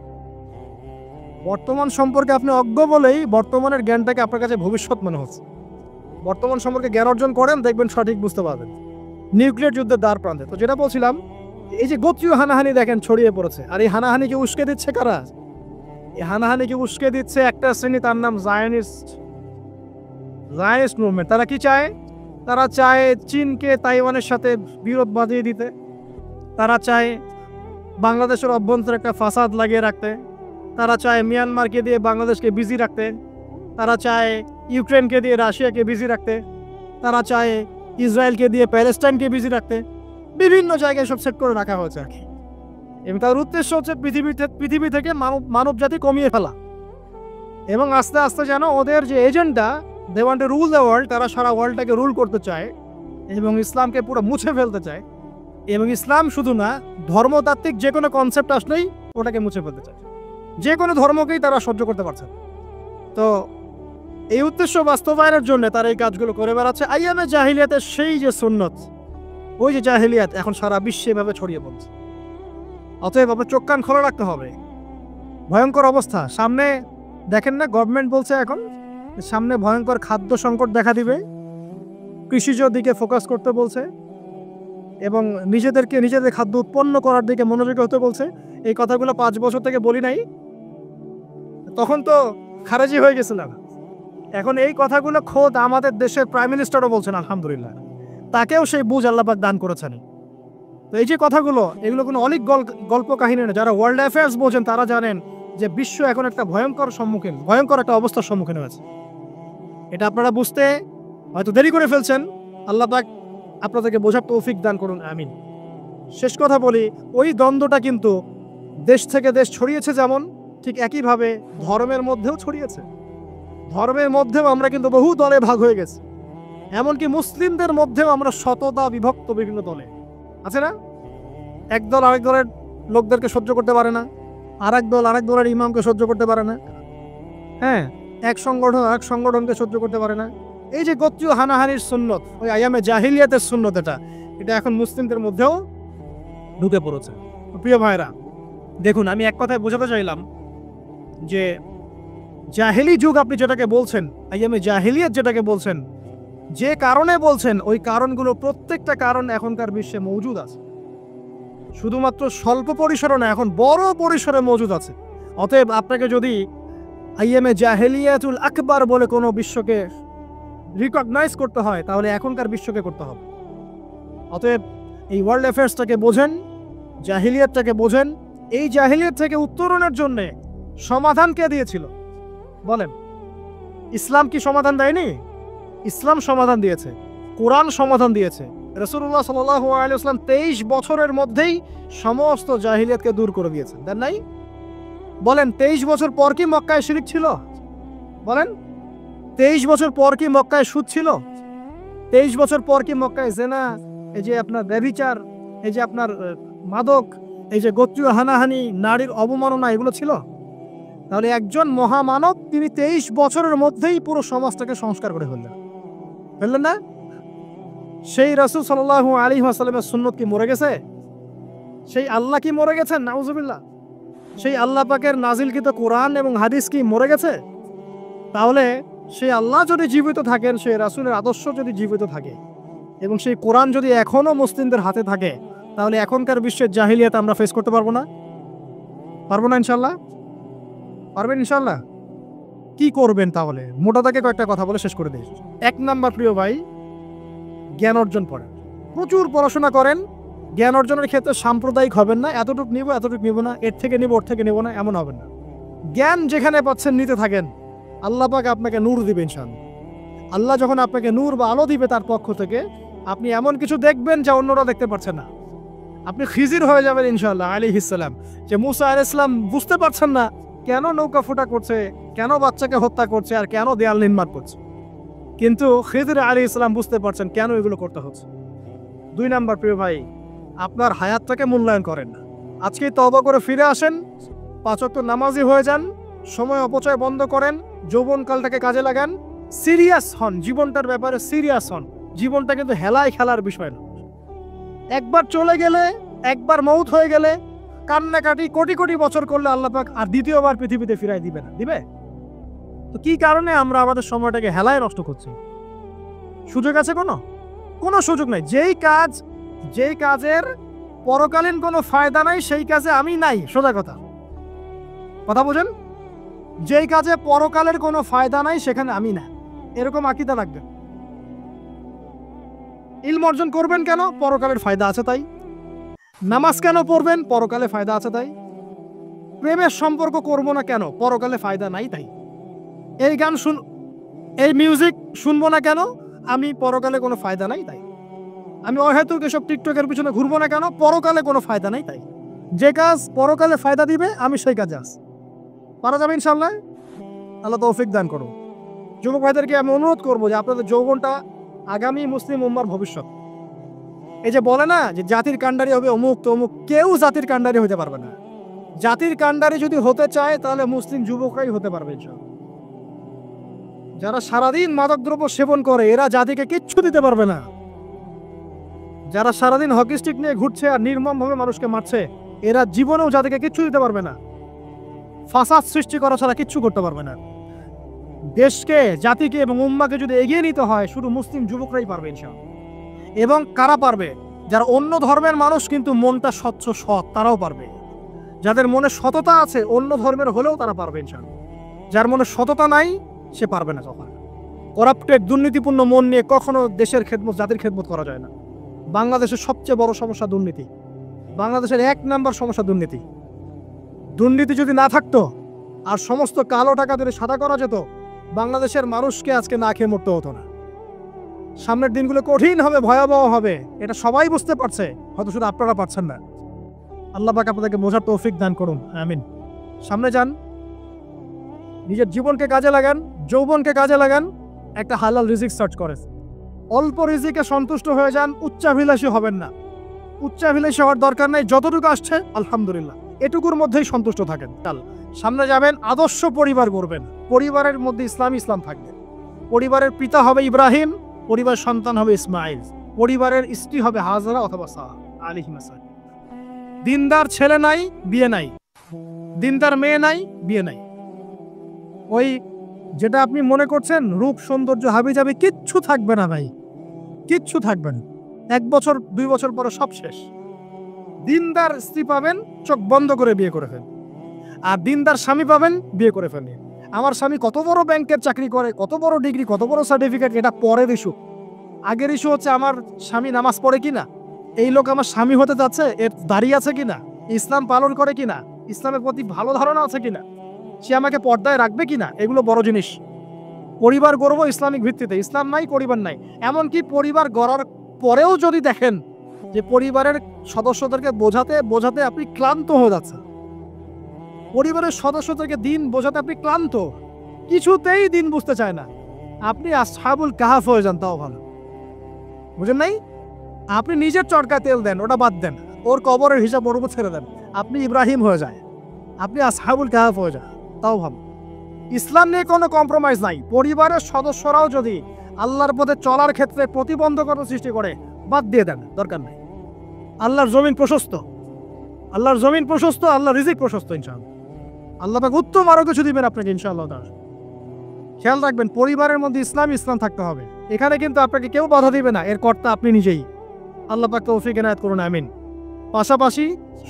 বর্তমান সম্পর্কে আপনি অজ্ঞ বলেই বর্তমানের জ্ঞানটাকে আপনার কাছে ভবিষ্যৎ মনে হচ্ছে। বর্তমান সম্পর্কে জ্ঞান অর্জন করেন, দেখবেন সঠিক বুঝতে পারবেন। নিউক্লিয়ার যুদ্ধের দ্বার প্রান্তে, তো যেটা বলছিলাম, এই যে গোত্রীয় হানাহানি দেখেন ছড়িয়ে পড়েছে। আর এই হানাহানিকে উস্কে দিচ্ছে কারা? এই হানাহানিকে উস্কে দিচ্ছে একটা শ্রেণী, তার নাম জায়নিস্ট মুভমেন্ট। তারা কি চায়? তারা চায় চীনকে তাইওয়ানের সাথে বিরোধ বাঁধিয়ে দিতে। তারা চায় বাংলাদেশের অভ্যন্তরে একটা ফাসাদ লাগিয়ে রাখতে। তারা চায় মিয়ানমারকে দিয়ে বাংলাদেশকে বিজি রাখতে। তারা চায় ইউক্রেনকে দিয়ে রাশিয়াকে বিজি রাখতে। তারা চায় ইসরায়েলকে দিয়ে প্যালেস্টাইনকে বিজি রাখতে। বিভিন্ন জায়গায় সব সেট করে রাখা হয়েছে আর কি। এবং তার উদ্দেশ্য হচ্ছে পৃথিবী থেকে মানব জাতি কমিয়ে ফেলা। এবং আস্তে আস্তে যেন ওদের যে agenda, they want to rule the world, তারা সারা ওয়ার্ল্ডটাকে রুল করতে চায় এবং ইসলামকে পুরো মুছে ফেলতে চায়। এবং ইসলাম শুধু না, ধর্মতাত্ত্বিক যে কোনো কনসেপ্ট আসলেই ওটাকে মুছে ফেলতে চায়। যে কোনো ধর্মকেই তারা সহ্য করতে পারছে। তো এই উদ্দেশ্য বাস্তবায়নের জন্য তারা এই কাজগুলো করে বেড়াচ্ছে। আইয়ামে জাহিলিয়াতের সেই যে সুন্নত, ওই যে জাহিলিয়াত এখন সারা বিশ্বে এভাবে ছড়িয়ে পড়ছে। অতএব আপনার চোখ কান খোলা রাখতে হবে। ভয়ঙ্কর অবস্থা সামনে, দেখেন না, গভর্নমেন্ট বলছে এখন সামনে ভয়ঙ্কর খাদ্য সংকট দেখা দিবে, কৃষিজ দিকে ফোকাস করতে বলছে এবং নিজেদের খাদ্য উৎপন্ন করার দিকে মনোযোগী হতে বলছে। এই কথাগুলো 5 বছর থেকে বলি নাই, তখন তো খারেজি হয়ে গেছিলাম। এখন এই কথাগুলো খোদ আমাদের দেশের প্রাইম মিনিস্টারও বলছেন, আলহামদুলিল্লাহ, তাকেও সেই বুঝ আল্লাহ পাক দান করেছেন। তো এই যে কথাগুলো, এগুলো কোনো অনেক গল্প কাহিনী না। যারা ওয়ার্ল্ড অ্যাফেয়ার্স বোঝেন তারা জানেন যে বিশ্ব এখন একটা ভয়ঙ্কর একটা অবস্থার সম্মুখীন হয়েছে। এটা আপনারা বুঝতে হয়তো দেরি করে ফেলছেন। আল্লাহ পাক আপনাদেরকে বোঝার তৌফিক দান করুন, আমিন। শেষ কথা বলি, ওই দ্বন্দ্বটা কিন্তু দেশ থেকে দেশ ছড়িয়েছে, যেমন ঠিক একইভাবে ধর্মের মধ্যেও ছড়িয়েছে। ধর্মের মধ্যেও আমরা কিন্তু বহু দলে ভাগ হয়ে গেছি। এমনকি মুসলিমদের মধ্যেও আমরা শততা বিভক্ত বিভিন্ন দলে, আছে না? এক দল আরেক দলের লোকদেরকে সহ্য করতে পারে না, আরেক দল আরেক দলের ইমামকে সহ্য করতে পারে না। হ্যাঁ, এক সংগঠন আরেক সংগঠনকে সহ্য করতে পারে না। এই যে গোত্রীয় হানাহানির সুন্নত, ওই আইয়ামে জাহিলিয়াতের সুন্নত, এটা এখন মুসলিমদের মধ্যেও ঢুকে পড়েছে। প্রিয় ভাইরা, দেখুন, আমি এক কথায় বোঝাতে চাইলাম যে জাহেলি যুগ আপনি যেটাকে বলছেন, আইয়ামে জাহিলিয়াত যেটাকে বলছেন, যে কারণে বলছেন, ওই কারণগুলো প্রত্যেকটা কারণ এখনকার বিশ্বে মজুদ আছে। শুধুমাত্র স্বল্প পরিসরে না, এখন বড় পরিসরে মজুদ আছে। অতএব আপনাকে যদি আইয়ামে জাহেলিয়াতুল আকবার বলে কোনো বিশ্বকে রিকগনাইজ করতে হয়, তাহলে এখনকার বিশ্বকে করতে হবে। অতএব এই ওয়ার্ল্ড অ্যাফেয়ার্সটাকে বোঝেন, জাহিলিয়াতটাকে বোঝেন। এই জাহিলিয়াত থেকে উত্তরণের জন্য সমাধান কে দিয়েছিল বলেন? ইসলাম কি সমাধান দেয়নি? ইসলাম সমাধান দিয়েছে, কোরআন সমাধান দিয়েছে। রাসূলুল্লাহ সাল্লাল্লাহু আলাইহি ওয়াসাল্লাম 23 বছরের মধ্যেই সমস্ত জাহিলিয়াতকে দূর করে দিয়েছেন, দেন নাই? বলেন, 23 বছর পর কি মক্কায় শিরক ছিল? বলেন, 23 বছর পর কি মক্কায় সুদ ছিল? 23 বছর পর কি মক্কায় জেনা, এই যে আপনার ব্যভিচার, এই যে আপনার মাদক, এই যে গোত্রীয় হানাহানি, নারীর অবমাননা, এগুলো ছিল? তাহলে একজন মহামানব, তিনি 23 বছরের মধ্যেই পুরো সমাজটাকে সংস্কার করে ফেললেন না? সেই রাসূল সাল্লাল্লাহু আলাইহি ওয়াসাল্লামের সুন্নত কি মরে গেছে? সেই আল্লাহ কি মরে গেছেন? নাউজুবিল্লাহ। সেই আল্লাহ পাকের নাজিলকৃত কোরআন এবং হাদিস কি মরে গেছে? তাহলে সেই আল্লাহ যদি জীবিত থাকেন, সেই রাসূলের আদর্শ যদি জীবিত থাকে এবং সেই কোরআন যদি এখনো মুসলিমদের হাতে থাকে, তাহলে এখনকার বিশ্বের জাহিলিয়াত আমরা ফেস করতে পারবো না? পারবো না ইনশাল্লাহ? পারবেন ইনশাল্লাহ? কি করবেন তাহলে? মোটা দাগে কয়েকটা কথা বলে শেষ করে দিই। 1 নাম্বার প্রিয় ভাই, জ্ঞান অর্জন করেন, প্রচুর পড়াশোনা করেন। জ্ঞান অর্জনের ক্ষেত্রে সাম্প্রদায়িক হবেন না, এতটুকু নিব এতটুকু নিব না, এর থেকে নিব ওর থেকে নিব না, এমন হবেন না। জ্ঞান যেখানে পাচ্ছেন নিতে থাকেন, আল্লাহ পাক আপনাকে নূর দিবেন ইনশাআল্লাহ। আল্লাহ যখন আপনাকে নূর বা আলো দিবে তার পক্ষ থেকে, আপনি এমন কিছু দেখবেন যা অন্যরা দেখতে পারছে না। আপনি খিজির হয়ে যাবেন ইনশাআল্লাহ আলাইহিস সালাম। যে মুসা আলাইহিস সালাম বুঝতে পারছেন না কেন নৌকা ফুটা করছে, কেন বাচ্চাকে হত্যা করছে, আর কেন দেয়াল নির্মাণ করছে, কিন্তু খিজির আলাইহিস সালাম বুঝতে পারছেন কেন এগুলো করতে হচ্ছে। 2 নাম্বার প্রিয় ভাই, আপনার হায়াতটাকে মূল্যায়ন করেন না। আজকে তওবা করে ফিরে আসেন, 5 ওয়াক্ত নামাজি হয়ে যান, সময় অপচয় বন্ধ করেন, যৌবনকালটাকে কাজে লাগান, সিরিয়াস হন, জীবনটার ব্যাপারে সিরিয়াস হন। জীবনটা কিন্তু হেলায় খেলার বিষয় না। একবার চলে গেলে, একবার মৌত হয়ে গেলে কান্নাকাটি কোটি কোটি বছর করলে আল্লাহ পাক আর দ্বিতীয়বার পৃথিবীতে ফিরাই দিবে না, দিবে? তো কি কারণে আমরা আমাদের সময়টাকে হেলায় নষ্ট করছি? সুযোগ আছে কোনো সুযোগ নাই। যেই কাজের পরকালীন কোনো ফায়দা নাই সেই কাজে আমি নাই, সোজা কথা বোঝেন? যেই কাজে পরকালের কোনো ফায়দা নাই সেখানে আমি না, এরকম আকীদা রাখবেন। ইলম অর্জন করবেন কেন? পরকালের ফায়দা আছে তাই। নামাজ কেন পড়বেন? পরকালে ফায়দা আছে তাই। প্রেমের সম্পর্ক করব না কেন? পরকালে ফায়দা নাই তাই। এই মিউজিক শুনবো না কেন? আমি পরকালে কোনো ফায়দা নাই তাই। আমি অহেতুক এসব টিকটকের পিছনে ঘুরবো না কেন? পরকালে কোনো ফায়দা নাই তাই। যে কাজ পরকালে ফায়দা দিবে আমি সেই কাজে আছি। পারা যাবে ইনশাআল্লাহ? আল্লাহ তৌফিক দান করুন। যুবক ভাইদেরকে আমি অনুরোধ করবো যে আপনাদের যৌবনটা আগামী মুসলিম উম্মার ভবিষ্যৎ। এই যে বলে না যে জাতির কাণ্ডারি হবে অমুক তমুক, কেউ জাতির কাণ্ডারি হতে পারবে না। জাতির কাণ্ডারি যদি হতে চায় তাহলে মুসলিম যুবকরাই হতে পারবে ইনশাআল্লাহ। যারা সারাদিন মাদকদ্রব্য সেবন করে এরা জাতিকে কিচ্ছু দিতে পারবে না। যারা সারাদিন হকি স্টিক নিয়ে ঘুরছে আর নির্মমভাবে মানুষকে মারছে এরা জীবনেও জাতিকে কিচ্ছু দিতে পারবে না। ফাসাদ সৃষ্টি করা ছাড়া কিচ্ছু করতে পারবে না। দেশকে, জাতিকে এবং উম্মাকে যদি এগিয়ে নিতে হয় শুধু মুসলিম যুবকরাই পারবে ইনশাআল্লাহ। এবং কারা পারবে? যারা অন্য ধর্মের মানুষ কিন্তু মনটা স্বচ্ছ সৎ, তারাও পারবে। যাদের মনে সততা আছে অন্য ধর্মের হলেও তারা পারবে ইনশাআল্লাহ। যার মনে সততা নাই সে পারবে না। কখনো করাপ্টেড দুর্নীতিপূর্ণ মন নিয়ে কখনো দেশের খেদমত, জাতির খেদমত করা যায় না। বাংলাদেশের সবচেয়ে বড় সমস্যা দুর্নীতি। বাংলাদেশের 1 নাম্বার সমস্যা দুর্নীতি। দুর্নীতি যদি না থাকতো আর সমস্ত কালো টাকা যদি সাদা করা যেত, বাংলাদেশের মানুষকে আজকে না খেয়ে মরতে হতো না। সামনের দিনগুলো কঠিন হবে, ভয়াবহ হবে, এটা সবাই বুঝতে পারছে, হয়তো শুধু আপনারা পারছেন না। আল্লাহ পাক আপনাদেরকে বোঝার তৌফিক দান করুন, আমিন। সামনে যান, নিজের জীবনকে কাজে লাগান, যৌবনকে কাজে লাগান, একটা হালাল রিজিক সার্চ করেন। অল্প রিজিকে সন্তুষ্ট হয়ে যান, উচ্চাভিলাষী হবেন না। উচ্চাভিলাষী হওয়ার দরকার নাই, যতটুকু আসছে আলহামদুলিল্লাহ, এটুকুর মধ্যেই সন্তুষ্ট থাকেন। চাল সামনে যাবেন, আদর্শ পরিবার গড়বেন, পরিবারের মধ্যে ইসলাম থাকবে। পরিবারের পিতা হবে ইব্রাহিম, পরিবার সন্তান হবে ইসমাইল, পরিবারের স্ত্রী হবে হাজরা অথবা সারা আলাইহিস সালাম। দিনদার ছেলে নাই, বিয়ে নাই, দিনদার মেয়ে নাই, বিয়ে নাই। ওই যেটা আপনি মনে করছেন রূপ সৌন্দর্য হাবিজাবি কিচ্ছু থাকবে না ভাই, কিচ্ছু থাকবে না। 1 বছর 2 বছর পরে সব শেষ। দিনদার স্ত্রী পাবেন, চোখ বন্ধ করে বিয়ে করে ফেলেন। আর দিনদার স্বামী পাবেন, বিয়ে করে ফেলেন। আমার স্বামী কত বড় ব্যাংকের চাকরি করে, কত বড় ডিগ্রি, কত বড় সার্টিফিকেট, এটা পরের ইস্যু। আগের ইস্যু হচ্ছে আমার স্বামী নামাজ পড়ে কিনা, এই লোক আমার স্বামী হতে যাচ্ছে, এর দাঁড়িয়ে আছে কিনা, ইসলাম পালন করে কিনা, ইসলামের প্রতি ভালো ধারণা আছে কিনা, সে আমাকে পর্দায় রাখবে কিনা, এগুলো বড় জিনিস। পরিবার গড়ব ইসলামিক ভিত্তিতে, ইসলাম নাই পরিবার নাই। এমনকি পরিবার গড়ার পরেও যদি দেখেন যে পরিবারের সদস্যদেরকে বোঝাতে বোঝাতে আপনি ক্লান্ত হয়ে যাচ্ছেন, পরিবারের সদস্যদেরকে দিন বোঝাতে আপনি ক্লান্ত, কিছুতেই দিন বুঝতে চায় না, আপনি আসহাবুল কাহাফ হয়ে যান, তাও ভালো। বুঝেন নাই? আপনি নিজের চরকায় তেল দেন, ওটা বাদ দেন, ওর কবরের হিসাব ওর উপর ছেড়ে দেন, আপনি ইব্রাহিম হয়ে যায়, আপনি আসহাবুল কাহাফ হয়ে যান, তাও ভালো। ইসলাম নিয়ে কোনো কম্প্রোমাইজ নাই। পরিবারের সদস্যরাও যদি আল্লাহর পথে চলার ক্ষেত্রে প্রতিবন্ধকতা সৃষ্টি করে, বাদ দিয়ে দেন, দরকার নাই। আল্লাহর জমিন প্রশস্ত, আল্লাহর জমিন প্রশস্ত, আল্লাহর রিজিক প্রশস্ত ইনশাআল্লাহ। আল্লাহ পাক উত্তম আরো কিছু দিবেন আপনাকে ইনশাআল্লাহ। খেয়াল রাখবেন, পরিবারের মধ্যে ইসলাম থাকতে হবে। এখানে কিন্তু আপনাকে কেউ বাধা দিবে না, এর কর্তা আপনি নিজেই। আল্লাহ পাক তৌফিক এনায়েত করুন, আমিন। পাশাপাশি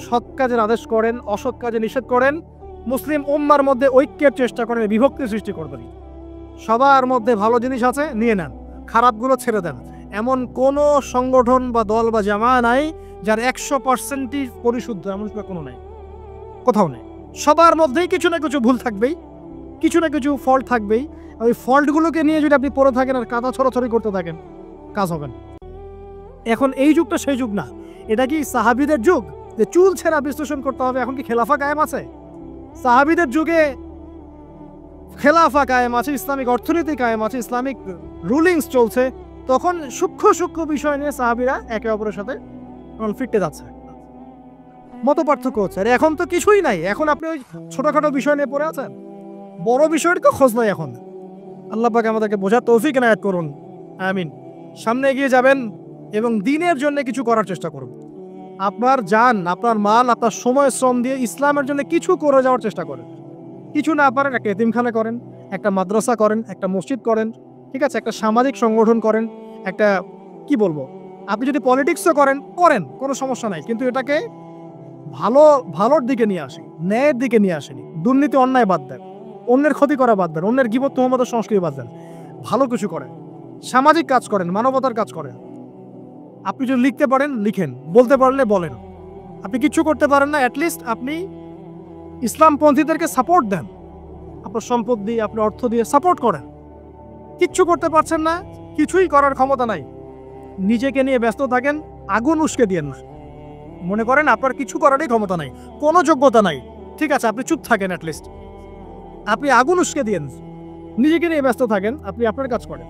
সৎ কাজের আদেশ করেন, অসৎ কাজে নিষেধ করেন, মুসলিম উম্মার মধ্যে ঐক্যের চেষ্টা করেন, বিভক্তি সৃষ্টি করবেন। সবার মধ্যে ভালো জিনিস আছে, নিয়ে নেন, খারাপগুলো ছেড়ে দেন। এমন কোনো সংগঠন বা দল বা জামা নাই যার 100%ই পরিশুদ্ধ, এমন কোনো নাই, কোথাও নেই। সবার মধ্যেই কিছু না কিছু ভুল থাকবেই, কিছু না কিছু ফল্ট থাকবেই। ওই ফল্টগুলোকে নিয়ে যদি আপনি পড়ে থাকেন আর কাদা ছড়াছড়ি করতে থাকেন, কাজ হবে না। এখন এই যুগটা সেই যুগ না। এটা কি সাহাবীদের যুগ যে চুল ছেঁড়া বিশ্লেষণ করতে হবে? এখন কি খেলাফা কায়েম আছে? সাহাবীদের যুগে খেলাফা কায়েম আছে, ইসলামিক অর্থনীতি কায়েম আছে, ইসলামিক রুলিংস চলছে। তখন সূক্ষ্ম সূক্ষ্ম বিষয় নিয়ে সাহাবীরা একে অপরের সাথে ফিরতে যাচ্ছে, মত পার্থক্য হচ্ছে। আর এখন তো কিছুই নাই, এখন আপনি ওই ছোটখাটো বিষয় নিয়ে পড়ে আছেন, বড় বিষয়ের তো খোঁজ নাই এখন। আল্লাহ পাক আমাদেরকে বোঝার তৌফিক এনায়েত করুন, আমিন। সামনে এগিয়ে যাবেন এবং দিনের জন্য কিছু করার চেষ্টা করুন। আপনার জান, আপনার মাল, আপনার সময় শ্রম দিয়ে ইসলামের জন্য কিছু করে যাওয়ার চেষ্টা করেন। কিছু না পারেন, একটা এতিমখানা করেন, একটা মাদ্রাসা করেন, একটা মসজিদ করেন, ঠিক আছে, একটা সামাজিক সংগঠন করেন, একটা কি বলবো, আপনি যদি পলিটিক্সও করেন, কোনো সমস্যা নাই, কিন্তু এটাকে ভালোর দিকে নিয়ে আসেন, ন্যায়ের দিকে নিয়ে আসেনি। দুর্নীতি অন্যায় বাদ দেন, অন্যের ক্ষতি করা বাদ দেন, অন্যের গীবত তোহমতের সংস্কৃতি বাদ দেন, ভালো কিছু করেন, সামাজিক কাজ করেন, মানবতার কাজ করেন। আপনি যদি লিখতে পারেন লিখেন, বলতে পারলে বলেন। আপনি কিছু করতে পারেন না, অ্যাটলিস্ট আপনি ইসলামপন্থীদেরকে সাপোর্ট দেন, আপনার সম্পদ দিয়ে, আপনার অর্থ দিয়ে সাপোর্ট করেন। কিচ্ছু করতে পারছেন না, কিছুই করার ক্ষমতা নাই, নিজেকে নিয়ে ব্যস্ত থাকেন, আগুন উস্কে দিয়েন না। মনে করেন আপনার কিছু করারই ক্ষমতা নাই, কোনো যোগ্যতা নাই, ঠিক আছে, আপনি চুপ থাকেন, অ্যাটলিস্ট আপনি আগুন উস্কে দিয়েন, নিজেকে নিয়ে ব্যস্ত থাকেন, আপনি আপনার কাজ করেন।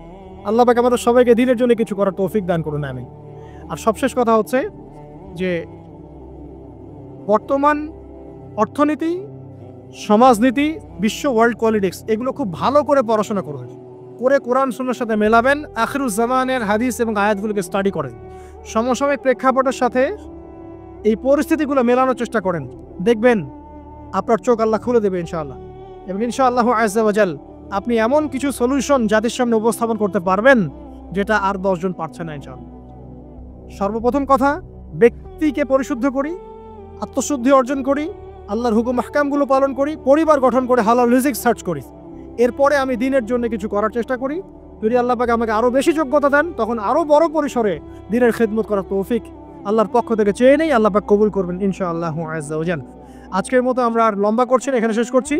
আল্লাহ পাক আমাদের সবাইকে দিনের জন্য কিছু করার তৌফিক দান করুন, আমিন। আর সবশেষ কথা হচ্ছে যে বর্তমান অর্থনীতি, সমাজনীতি, বিশ্ব ওয়ার্ল্ড পলিটিক্স, এগুলো খুব ভালো করে পড়াশোনা করবেন, করে কোরআন সুন্নাহর সাথে মেলাবেন, আখিরুজ জামানের হাদিস এবং আয়াতগুলোকে স্টাডি করেন, সমসাময়িক প্রেক্ষাপটের সাথে এই পরিস্থিতিগুলো মেলানোর চেষ্টা করেন। দেখবেন আপনার চোখ আল্লাহ খুলে দেবে ইনশাআল্লাহ। এবং ইনশাআল্লাহ আযজা ওয়া জাল আপনি এমন কিছু সলিউশন জাতির সামনে উপস্থাপন করতে পারবেন যেটা আর 10 জন পারছে না ইনশাআল্লাহ। সর্বপ্রথম কথা, ব্যক্তিকে পরিশুদ্ধ করি, আত্মশুদ্ধি অর্জন করি, আল্লাহর হুকুম আহকামগুলো পালন করি, পরিবার গঠন করে হালাল রিজিক সার্চ করি। এরপরে আমি দিনের জন্য কিছু করার চেষ্টা করি। যদি আল্লাহ পাক আমাকে আরও বেশি যোগ্যতা দেন, তখন আরও বড় পরিসরে দিনের খেদমত করার তৌফিক আল্লাহর পক্ষ থেকে চেয়ে নেই, আল্লাহ পাক কবুল করবেন ইনশাআল্লাহ আযজা ওয়া জাল। আজকের মতো আমরা আর লম্বা করছি না, এখানে শেষ করছি।